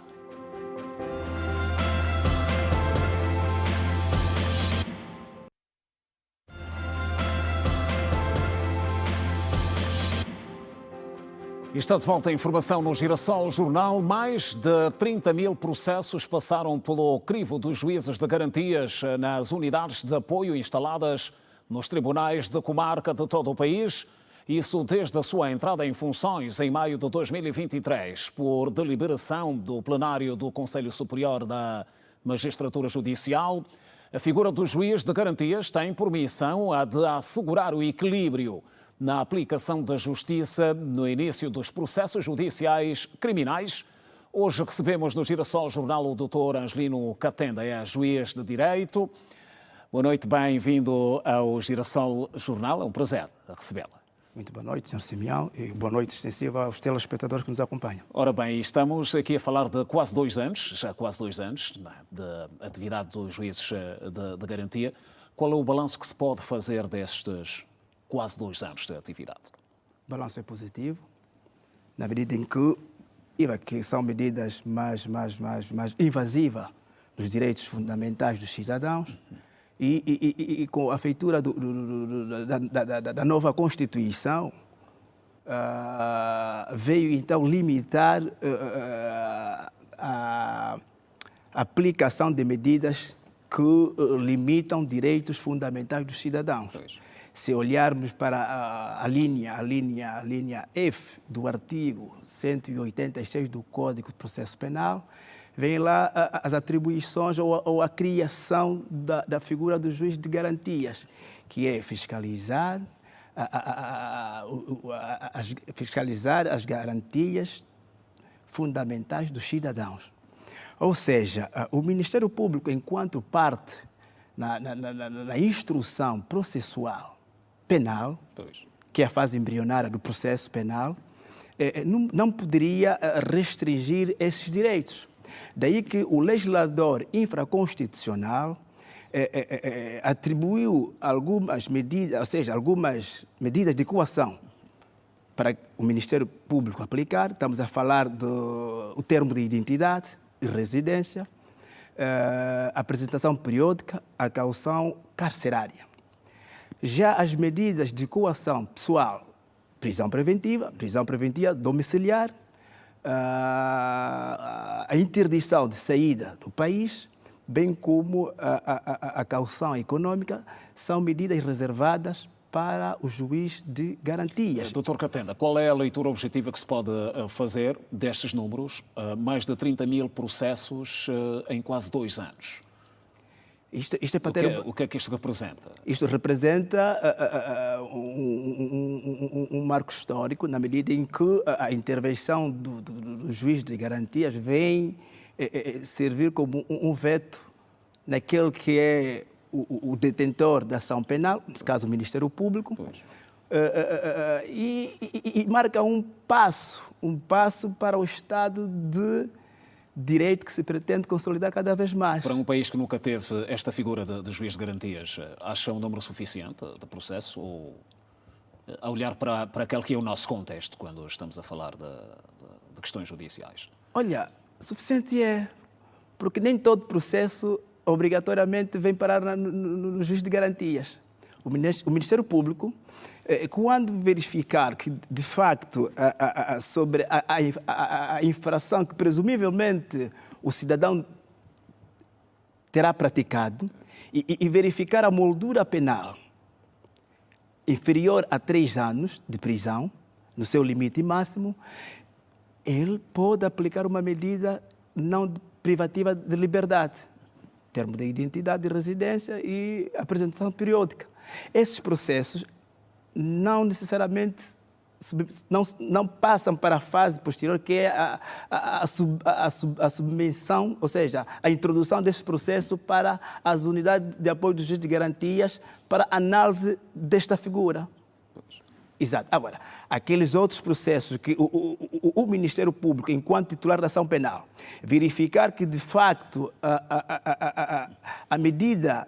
Está de volta a informação no Girassol Jornal. Mais de 30 mil processos passaram pelo crivo dos juízes de garantias nas unidades de apoio instaladas nos tribunais de comarca de todo o país. Isso desde a sua entrada em funções em maio de 2023, por deliberação do plenário do Conselho Superior da Magistratura Judicial. A figura do juiz de garantias tem por missão a de assegurar o equilíbrio na aplicação da justiça no início dos processos judiciais criminais. Hoje recebemos no Girassol Jornal o Dr. Angelino Catenda, é juiz de Direito. Boa noite, bem-vindo ao Girassol Jornal, é um prazer recebê-la. Muito boa noite, Sr. Simeão, e boa noite extensiva aos telespectadores que nos acompanham. Ora bem, estamos aqui a falar de quase 2 anos, já quase 2 anos, de atividade dos juízes de garantia. Qual é o balanço que se pode fazer destes quase 2 anos de atividade? O balanço é positivo, na medida em que são medidas mais invasivas dos direitos fundamentais dos cidadãos e com a feitura da nova Constituição, veio então limitar a aplicação de medidas que limitam direitos fundamentais dos cidadãos. Se olharmos para a linha F do artigo 186 do Código de Processo Penal, vem lá as atribuições ou a criação da figura do juiz de garantias, que é fiscalizar as garantias fundamentais dos cidadãos. Ou seja, o Ministério Público, enquanto parte na instrução processual penal, que é a fase embrionária do processo penal, não poderia restringir esses direitos. Daí que o legislador infraconstitucional atribuiu algumas medidas, ou seja, algumas medidas de coação para o Ministério Público aplicar. Estamos a falar do termo de identidade e residência, apresentação periódica, a caução carcerária. Já as medidas de coação pessoal, prisão preventiva domiciliar, a interdição de saída do país, bem como a caução econômica, são medidas reservadas para o juiz de garantias. Dr. Catenda, qual é a leitura objetiva que se pode fazer destes números? Mais de 30 mil processos em quase 2 anos. Isto é para ter... O que é que isto representa? Isto representa um marco histórico, na medida em que a intervenção do juiz de garantias vem servir como um veto naquele que é o detentor da ação penal, nesse caso o Ministério Público, e marca um passo para o Estado de direito que se pretende consolidar cada vez mais. Para um país que nunca teve esta figura de juiz de garantias, acha um número suficiente de processo ou a olhar para aquele que é o nosso contexto quando estamos a falar de questões judiciais? Olha, suficiente é, porque nem todo processo obrigatoriamente vem parar no juiz de garantias. O Ministério Público, quando verificar que, de facto, sobre a infração que presumivelmente o cidadão terá praticado e verificar a moldura penal inferior a 3 anos de prisão, no seu limite máximo, ele pode aplicar uma medida não privativa de liberdade, termo de identidade de residência e apresentação periódica. Esses processos não necessariamente não passam para a fase posterior, que é a submissão, ou seja, a introdução desse processo para as unidades de apoio do juiz de garantias para análise desta figura. Exato. Agora, aqueles outros processos que o Ministério Público, enquanto titular da ação penal, verificar que, de facto, a medida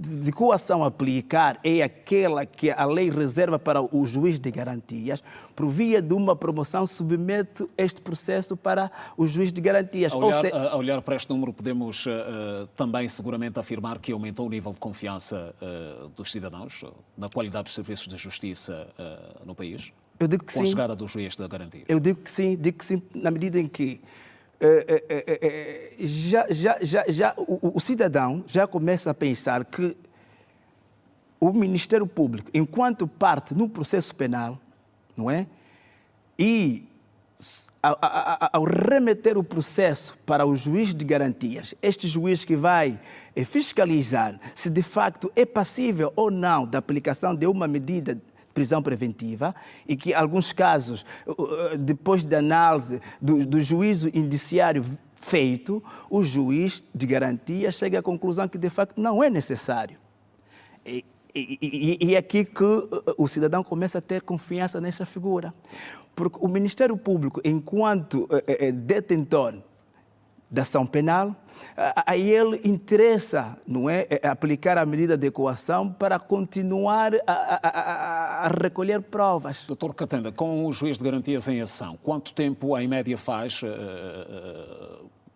de coação a aplicar é aquela que a lei reserva para o juiz de garantias, por via de uma promoção, submete este processo para o juiz de garantias. A olhar para este número, podemos também seguramente afirmar que aumentou o nível de confiança dos cidadãos na qualidade dos serviços de justiça no país? Eu digo que sim. Com a chegada do juiz de garantias? Eu digo que sim, na medida em que o cidadão já começa a pensar que o Ministério Público, enquanto parte num processo penal, não é? E ao remeter o processo para o juiz de garantias, este juiz que vai fiscalizar se de facto é passível ou não da aplicação de uma medida de prisão preventiva e que, em alguns casos, depois da análise do juízo indiciário feito, o juiz de garantia chega à conclusão que, de facto, não é necessário. E é aqui que o cidadão começa a ter confiança nessa figura. Porque o Ministério Público, enquanto detentor da ação penal, a ele interessa, não é, aplicar a medida de coação para continuar a recolher provas. Dr. Catenda, com o juiz de garantias em ação, quanto tempo em média faz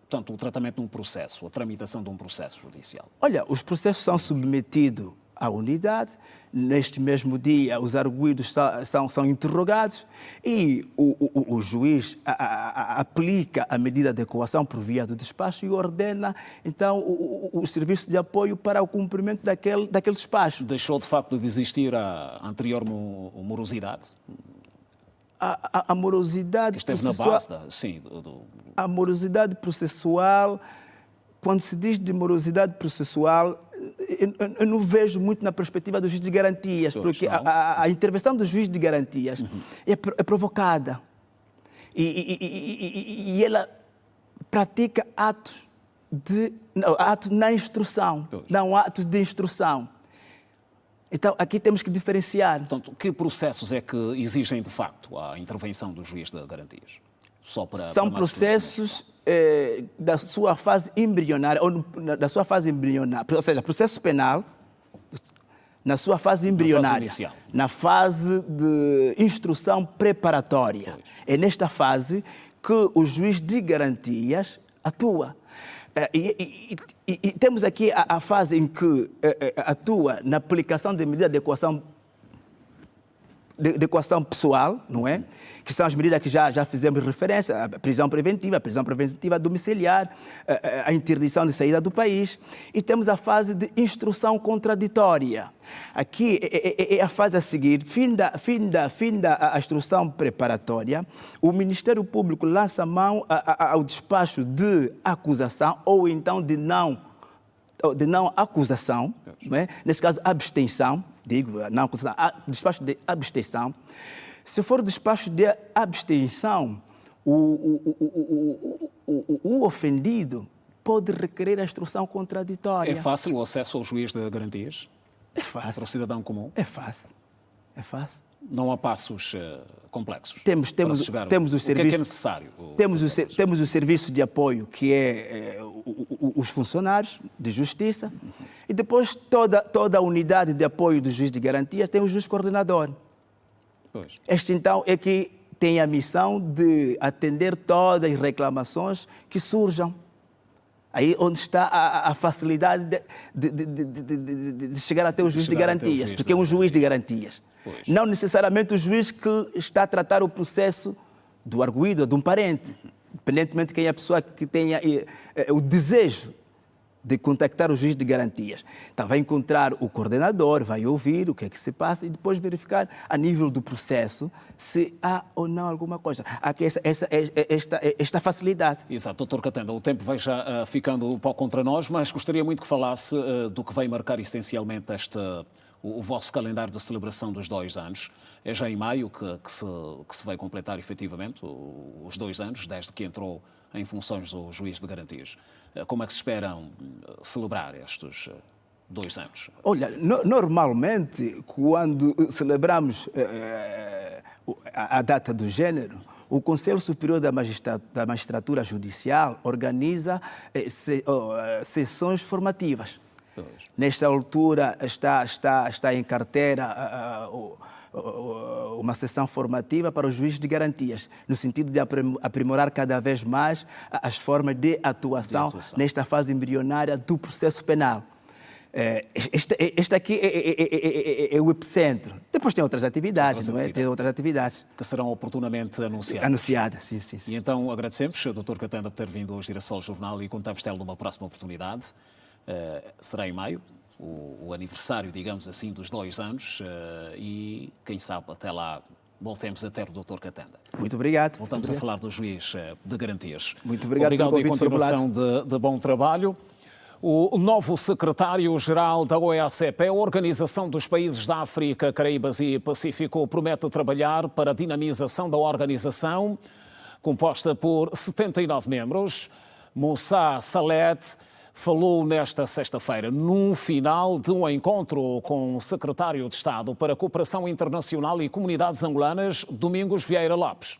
portanto, o tratamento de um processo, a tramitação de um processo judicial? Olha, os processos são submetidos à unidade, neste mesmo dia os arguidos são interrogados e o juiz aplica a medida de coação por via do despacho e ordena, então, o serviço de apoio para o cumprimento daquele despacho. Deixou, de facto, de existir a anterior morosidade? A morosidade que esteve processual, na base sim, A morosidade processual, quando se diz de morosidade processual, eu não vejo muito na perspectiva do juiz de garantias, porque a intervenção do juiz de garantias é provocada e ela pratica atos na instrução, não atos de instrução. Então, aqui temos que diferenciar. Portanto, que processos é que exigem, de facto, a intervenção do juiz de garantias? São processos da sua fase embrionária, ou seja, processo penal, na sua fase embrionária, na fase de instrução preparatória. É nesta fase que o juiz de garantias atua. E temos aqui a fase em que atua na aplicação de medida de coação de coação pessoal, não é? Que são as medidas que já fizemos referência, a prisão preventiva domiciliar, a interdição de saída do país. E temos a fase de instrução contraditória. Aqui é a fase a seguir, finda a instrução preparatória, o Ministério Público lança mão ao despacho de acusação ou então de não acusação, não é? Nesse caso, abstenção, não acusação, despacho de abstenção. Se for despacho de abstenção, o ofendido pode requerer a instrução contraditória. É fácil o acesso ao juiz de garantias? É fácil. Para o cidadão comum? É fácil. Não há passos complexos. Temos o serviço, o que é necessário? Temos o serviço de apoio, que é os funcionários de justiça, e depois toda a unidade de apoio do juiz de garantias tem o juiz coordenador. Pois. Este, então, é que tem a missão de atender todas as reclamações que surjam. Aí onde está a facilidade de chegar até o juiz de garantias, porque é um juiz de garantias. Pois. Não necessariamente o juiz que está a tratar o processo do arguido, de um parente, independentemente de quem é a pessoa que tenha o desejo de contactar o juiz de garantias. Então vai encontrar o coordenador, vai ouvir o que é que se passa e depois verificar a nível do processo se há ou não alguma coisa. Há aqui esta facilidade. Exato, Dr. Katenda, o tempo vai já ficando um pouco contra nós, mas gostaria muito que falasse do que vai marcar essencialmente o vosso calendário de celebração dos 2 anos. É já em maio que se vai completar efetivamente os 2 anos, desde que entrou em funções o juiz de garantias. Como é que se esperam celebrar estes 2 anos? Olha, normalmente, quando celebramos a data do género, o Conselho Superior da Magistratura Judicial organiza sessões formativas. Pois. Nesta altura está em carteira uma sessão formativa para os juízes de garantias, no sentido de aprimorar cada vez mais as formas de atuação nesta fase embrionária do processo penal. Este aqui é o epicentro. Depois tem outras atividades, não é? Tem outras atividades. Que serão oportunamente anunciadas. Anunciadas, sim. E então agradecemos, Dr. Katenda, por ter vindo hoje ao Jornal e contamos tê-lo numa próxima oportunidade. Será em maio, o aniversário, digamos assim, dos 2 anos e, quem sabe, até lá voltemos a ter o Dr. Katenda. Muito obrigado. Voltamos a falar do juiz de garantias. Muito obrigado pelo convite, e continuação de bom trabalho. O novo secretário-geral da OEACP, a Organização dos Países da África, Caraíbas e Pacífico, promete trabalhar para a dinamização da organização, composta por 79 membros. Moussa Saleh falou nesta sexta-feira, no final de um encontro com o secretário de Estado para a Cooperação Internacional e Comunidades Angolanas, Domingos Vieira Lopes.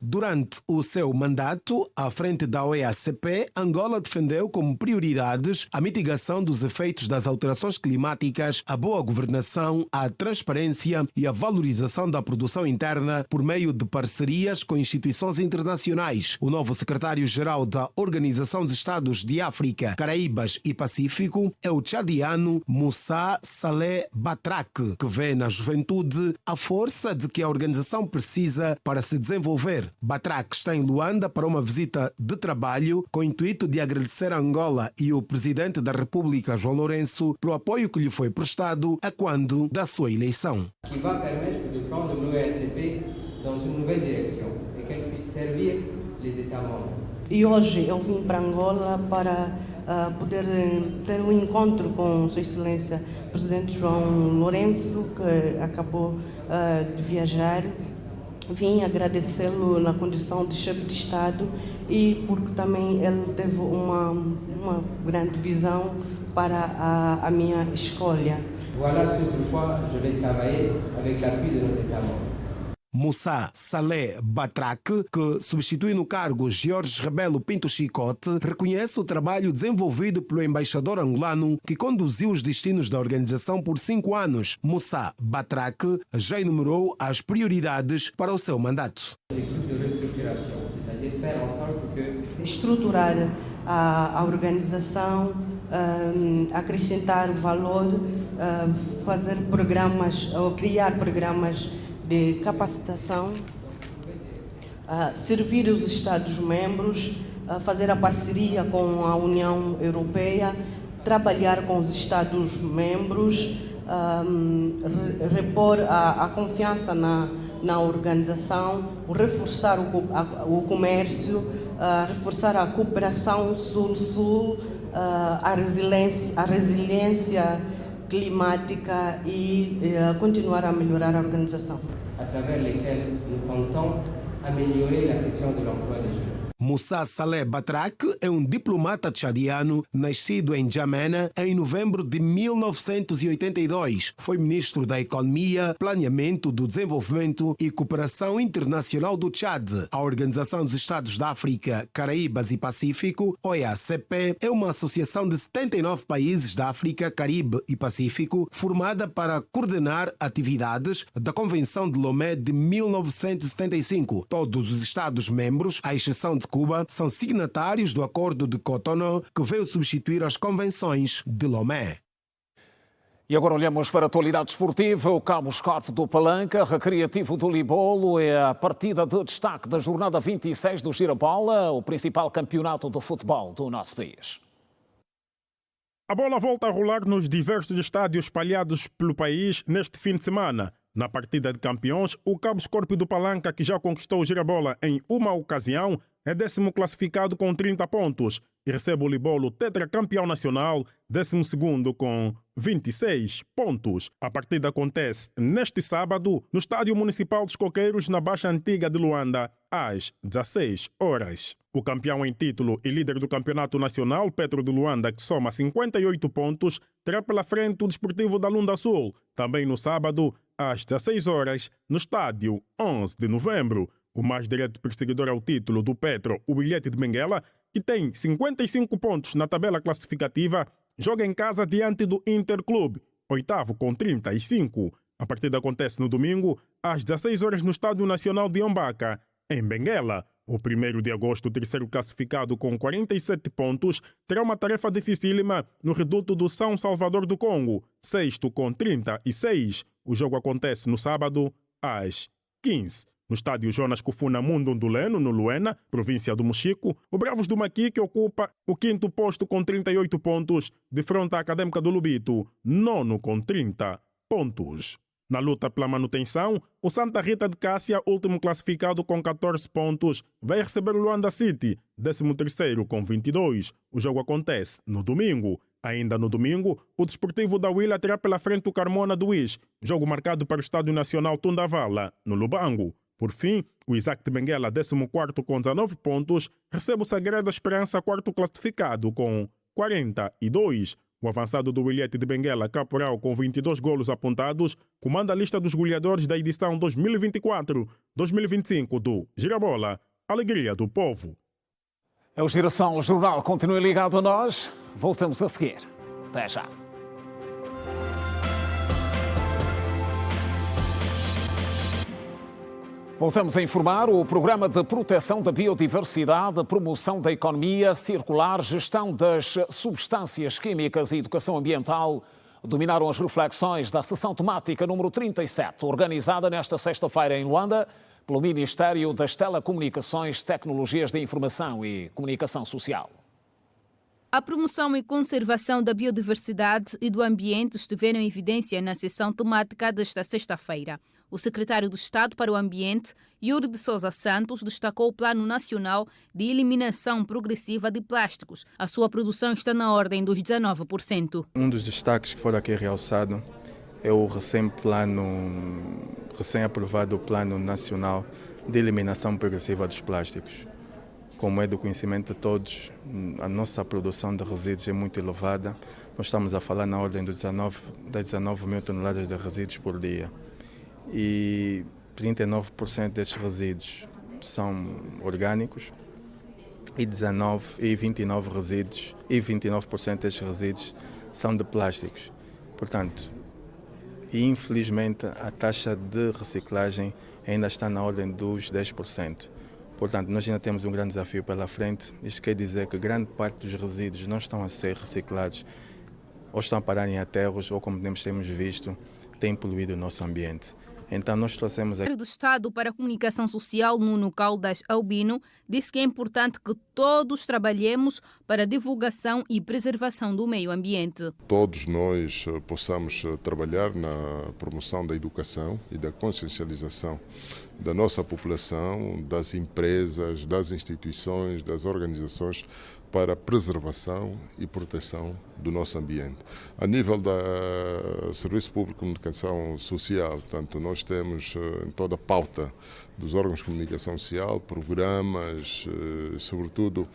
Durante o seu mandato à frente da OEACP, Angola defendeu como prioridades a mitigação dos efeitos das alterações climáticas, a boa governação, a transparência e a valorização da produção interna por meio de parcerias com instituições internacionais. O novo secretário-geral da Organização dos Estados de África, Caraíbas e Pacífico é o tchadiano Moussa Saleh Batrak, que vê na juventude a força de que a organização precisa para se desenvolver. Batrak está em Luanda para uma visita de trabalho com o intuito de agradecer a Angola e o presidente da República, João Lourenço, pelo apoio que lhe foi prestado a quando da sua eleição. Que vai permitir de prendre l'OEACP dans une nouvelle direction et qu'elle puisse servir les États membres. E hoje eu vim para Angola para poder ter um encontro com Sua Excelência Presidente João Lourenço, que acabou de viajar. Vim agradecê-lo na condição de chefe de Estado e porque também ele teve uma grande visão para a minha escolha. Voilà sur ce fois, je vais travailler avec l'appui de nos États membres. Moussa Saleh Batrak, que substitui no cargo Jorge Rebelo Pinto Chicote, reconhece o trabalho desenvolvido pelo embaixador angolano que conduziu os destinos da organização por 5 anos. Moussa Batrak já enumerou as prioridades para o seu mandato. Estruturar a organização, acrescentar valor, fazer programas, ou criar programas de capacitação, servir os Estados-membros, fazer a parceria com a União Europeia, trabalhar com os Estados-membros, repor a confiança na organização, reforçar o comércio, reforçar a cooperação Sul-Sul, a resiliência climática e continuar a melhorar a organização. À travers lesquels nous comptons améliorer la question de l'emploi des jeunes. Moussa Saleh Batrak é um diplomata tchadiano nascido em N'Djamena em novembro de 1982. Foi ministro da Economia, Planeamento do Desenvolvimento e Cooperação Internacional do Tchad. A Organização dos Estados da África, Caraíbas e Pacífico, OEACP, é uma associação de 79 países da África, Caribe e Pacífico, formada para coordenar atividades da Convenção de Lomé de 1975. Todos os Estados-membros, à exceção de Cuba, são signatários do Acordo de Cotonou, que veio substituir as convenções de Lomé. E agora olhamos para a atualidade esportiva. O Cabo Escorpe do Palanca, Recreativo do Libolo, é a partida de destaque da jornada 26 do Girabola, o principal campeonato de futebol do nosso país. A bola volta a rolar nos diversos estádios espalhados pelo país neste fim de semana. Na partida de campeões, o Cabo Escorpe do Palanca, que já conquistou o Girabola em uma ocasião, é 10º classificado com 30 pontos e recebe o Libolo tetracampeão nacional, 12º com 26 pontos. A partida acontece neste sábado no Estádio Municipal dos Coqueiros, na Baixa Antiga de Luanda, às 16 horas. O campeão em título e líder do campeonato nacional, Petro de Luanda, que soma 58 pontos, terá pela frente o Desportivo da Lunda Sul, também no sábado, às 16 horas, no Estádio 11 de Novembro. O mais direto perseguidor ao título do Petro, o Bilhete de Benguela, que tem 55 pontos na tabela classificativa, joga em casa diante do Interclube, 8º com 35. A partida acontece no domingo, às 16 horas no Estádio Nacional de Ombaca, em Benguela. O 1º de agosto, o terceiro classificado com 47 pontos, terá uma tarefa dificílima no reduto do São Salvador do Congo, 6º com 36. O jogo acontece no sábado, às 15. No estádio Jonas Kufuna Mundo Nduleno, no Luena, província do Mochico, o Bravos do Maqui, que ocupa o 5º posto com 38 pontos, defronta a Académica do Lubito, 9º com 30 pontos. Na luta pela manutenção, o Santa Rita de Cássia, último classificado com 14 pontos, vai receber o Luanda City, 13º com 22. O jogo acontece no domingo. Ainda no domingo, o Desportivo da Huila terá pela frente o Carmona do Is, jogo marcado para o Estádio Nacional Tundavala, no Lubango. Por fim, o Isaac de Benguela, 14º com 19 pontos, recebe o Sagrada Esperança, 4º classificado, com 42. O avançado do Bilhete de Benguela, Caporal, com 22 golos apontados, comanda a lista dos goleadores da edição 2024-2025 do Girabola, Alegria do Povo. É o Giração Jornal. Continue ligado a nós. Voltamos a seguir. Até já. Voltamos a informar o Programa de Proteção da Biodiversidade, Promoção da Economia Circular, Gestão das Substâncias Químicas e Educação Ambiental dominaram as reflexões da sessão temática número 37, organizada nesta sexta-feira em Luanda pelo Ministério das Telecomunicações, Tecnologias de Informação e Comunicação Social. A promoção e conservação da biodiversidade e do ambiente estiveram em evidência na sessão temática desta sexta-feira. O secretário de Estado para o Ambiente, Yuri de Sousa Santos, destacou o Plano Nacional de Eliminação Progressiva de Plásticos. A sua produção está na ordem dos 19%. Um dos destaques que foi aqui realçado é o recém-aprovado Plano Nacional de Eliminação Progressiva dos Plásticos. Como é do conhecimento de todos, a nossa produção de resíduos é muito elevada. Nós estamos a falar na ordem das 19 mil toneladas de resíduos por dia. E 39% destes resíduos são orgânicos e 29% destes resíduos são de plásticos. Portanto, infelizmente, a taxa de reciclagem ainda está na ordem dos 10%. Portanto, nós ainda temos um grande desafio pela frente. Isto quer dizer que grande parte dos resíduos não estão a ser reciclados ou estão a parar em aterros, ou como temos visto, têm poluído o nosso ambiente. Então nós trouxemos O Secretário do Estado para a Comunicação Social, Nuno Caldas Albino, disse que é importante que todos trabalhemos para a divulgação e preservação do meio ambiente. Todos nós possamos trabalhar na promoção da educação e da consciencialização da nossa população, das empresas, das instituições, das organizações, para a preservação e proteção do nosso ambiente. A nível do Serviço Público de Comunicação Social, portanto, nós temos em toda a pauta dos órgãos de comunicação social programas, sobretudo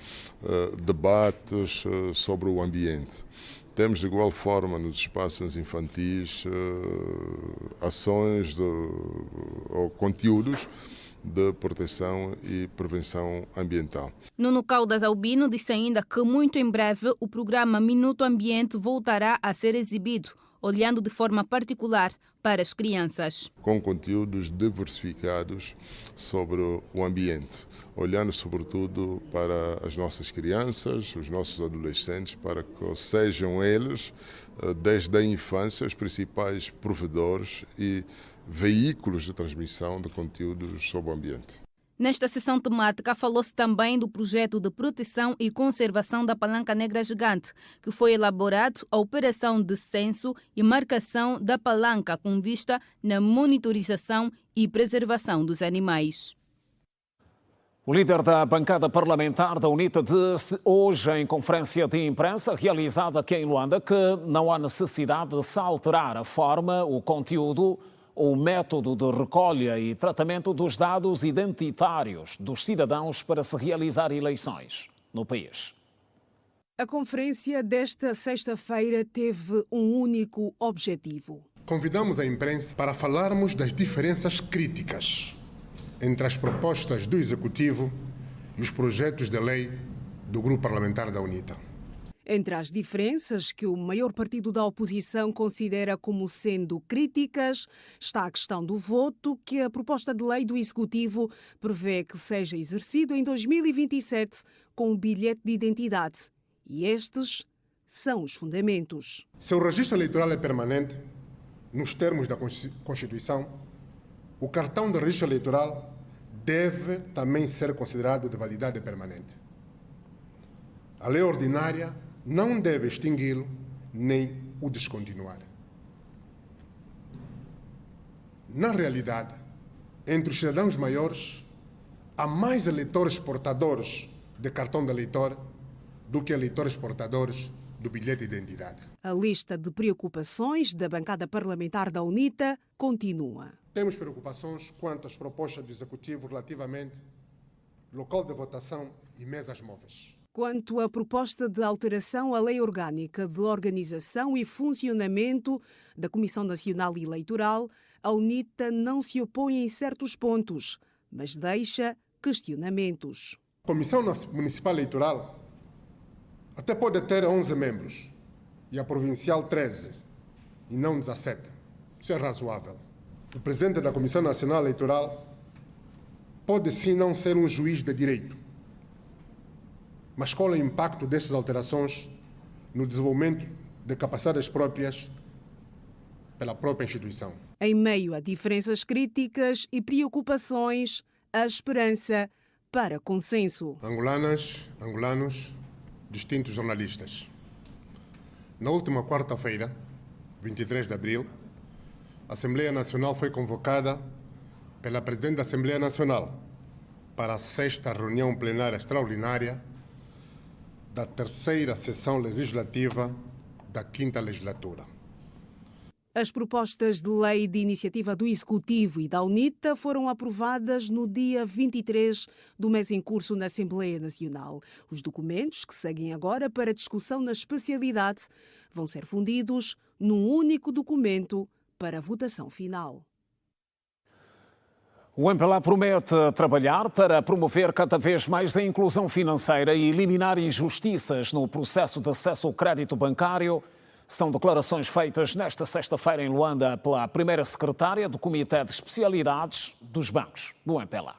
debates sobre o ambiente. Temos de igual forma nos espaços infantis ações ou conteúdos de proteção e prevenção ambiental. Nuno Caldas Albino disse ainda que muito em breve o programa Minuto Ambiente voltará a ser exibido, olhando de forma particular para as crianças. Com conteúdos diversificados sobre o ambiente, olhando sobretudo para as nossas crianças, os nossos adolescentes, para que sejam eles, desde a infância, os principais provedores e veículos de transmissão de conteúdos sobre o ambiente. Nesta sessão temática, falou-se também do projeto de proteção e conservação da Palanca Negra Gigante, que foi elaborado a operação de censo e marcação da palanca com vista na monitorização e preservação dos animais. O líder da bancada parlamentar da UNITA disse hoje em conferência de imprensa realizada aqui em Luanda que não há necessidade de se alterar a forma, o conteúdo ou o método de recolha e tratamento dos dados identitários dos cidadãos para se realizar eleições no país. A conferência desta sexta-feira teve um único objetivo. Convidamos a imprensa para falarmos das diferenças críticas entre as propostas do Executivo e os projetos de lei do Grupo Parlamentar da UNITA. Entre as diferenças que o maior partido da oposição considera como sendo críticas, está a questão do voto, que a proposta de lei do Executivo prevê que seja exercido em 2027 com o bilhete de identidade. E estes são os fundamentos. Se o registro eleitoral é permanente, nos termos da Constituição, o cartão de registro eleitoral deve também ser considerado de validade permanente. A lei ordinária não deve extingui-lo nem o descontinuar. Na realidade, entre os cidadãos maiores, há mais eleitores portadores de cartão de eleitor do que eleitores portadores do bilhete de identidade. A lista de preocupações da bancada parlamentar da UNITA continua. Temos preocupações quanto às propostas do Executivo relativamente ao local de votação e mesas móveis. Quanto à proposta de alteração à Lei Orgânica de Organização e Funcionamento da Comissão Nacional Eleitoral, a UNITA não se opõe em certos pontos, mas deixa questionamentos. A Comissão Municipal Eleitoral até pode ter 11 membros e a provincial 13 e não 17. Isso é razoável. O presidente da Comissão Nacional Eleitoral pode sim não ser um juiz de direito. Mas qual é o impacto destas alterações no desenvolvimento de capacidades próprias pela própria instituição? Em meio a diferenças críticas e preocupações, a esperança para consenso. Angolanas, angolanos, distintos jornalistas. Na última quarta-feira, 23 de abril, a Assembleia Nacional foi convocada pela Presidente da Assembleia Nacional para a 6ª reunião plenária extraordinária da 3ª sessão legislativa da 5ª legislatura. As propostas de lei de iniciativa do Executivo e da UNITA foram aprovadas no dia 23 do mês em curso na Assembleia Nacional. Os documentos, que seguem agora para discussão na especialidade, vão ser fundidos num único documento para a votação final. O MPLA promete trabalhar para promover cada vez mais a inclusão financeira e eliminar injustiças no processo de acesso ao crédito bancário. São declarações feitas nesta sexta-feira em Luanda pela primeira secretária do Comitê de Especialidades dos Bancos do MPLA.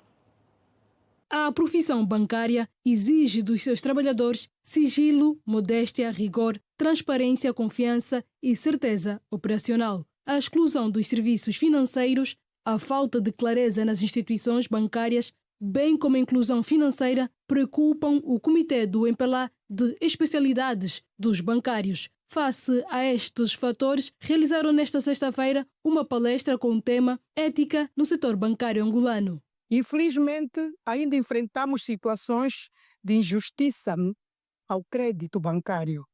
A profissão bancária exige dos seus trabalhadores sigilo, modéstia, rigor, transparência, confiança e certeza operacional. A exclusão dos serviços financeiros, a falta de clareza nas instituições bancárias, bem como a inclusão financeira, preocupam o Comitê do MPLA de Especialidades dos Bancários. Face a estes fatores, realizaram nesta sexta-feira uma palestra com o tema Ética no setor bancário angolano. Infelizmente, ainda enfrentamos situações de injustiça ao crédito bancário.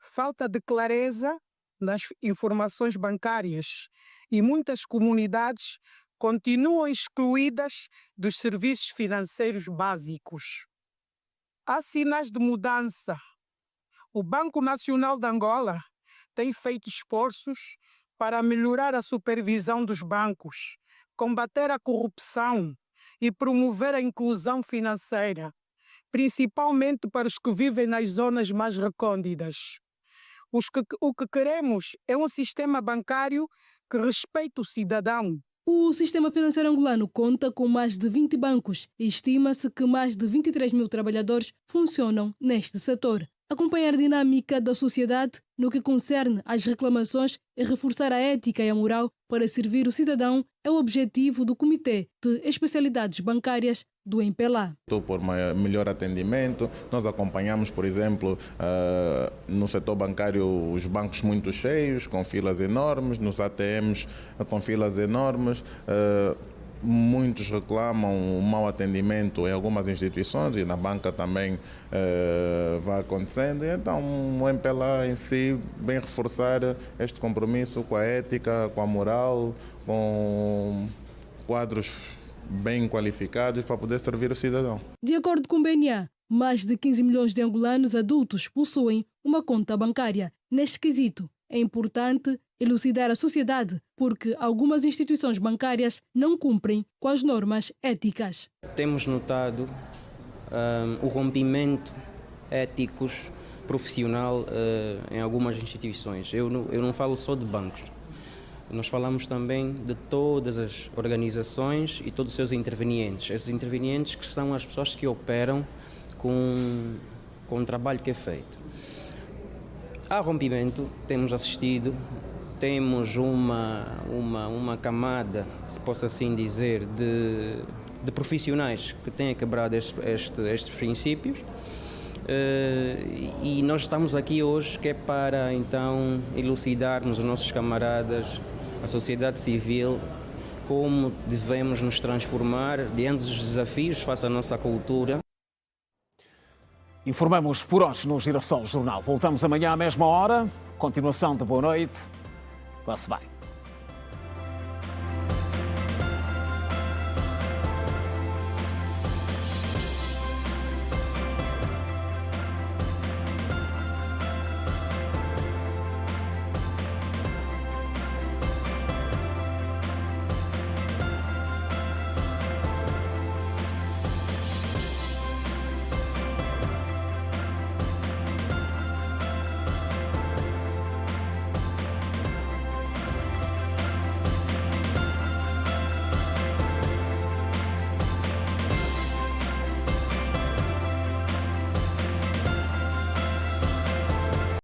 Falta de clareza nas informações bancárias e muitas comunidades continuam excluídas dos serviços financeiros básicos. Há sinais de mudança. O Banco Nacional de Angola tem feito esforços para melhorar a supervisão dos bancos, combater a corrupção e promover a inclusão financeira, principalmente para os que vivem nas zonas mais recônditas. O que queremos é um sistema bancário que respeite o cidadão. O sistema financeiro angolano conta com mais de 20 bancos e estima-se que mais de 23 mil trabalhadores funcionam neste setor. Acompanhar a dinâmica da sociedade no que concerne às reclamações e reforçar a ética e a moral para servir o cidadão é o objetivo do Comitê de Especialidades Bancárias do MPLA. Por melhor atendimento, nós acompanhamos, por exemplo, no setor bancário os bancos muito cheios, com filas enormes, nos ATMs com filas enormes. Muitos reclamam o mau atendimento em algumas instituições e na banca também vai acontecendo. E então o MPLA em si vem reforçar este compromisso com a ética, com a moral, com quadros bem qualificados para poder servir o cidadão. De acordo com o BNA, mais de 15 milhões de angolanos adultos possuem uma conta bancária. Neste quesito, é importante elucidar a sociedade porque algumas instituições bancárias não cumprem com as normas éticas. Temos notado o rompimento éticos profissional em algumas instituições. Eu não falo só de bancos. Nós falamos também de todas as organizações e todos os seus intervenientes. Esses intervenientes que são as pessoas que operam com o trabalho que é feito. Há rompimento, temos assistido, temos uma camada, se posso assim dizer, de profissionais que têm quebrado estes princípios. E nós estamos aqui hoje que é para então elucidarmos os nossos camaradas, a sociedade civil, como devemos nos transformar diante dos desafios face à nossa cultura. Informamos por hoje no Girassol Jornal. Voltamos amanhã à mesma hora. Continuação de boa noite. Vá-se bem.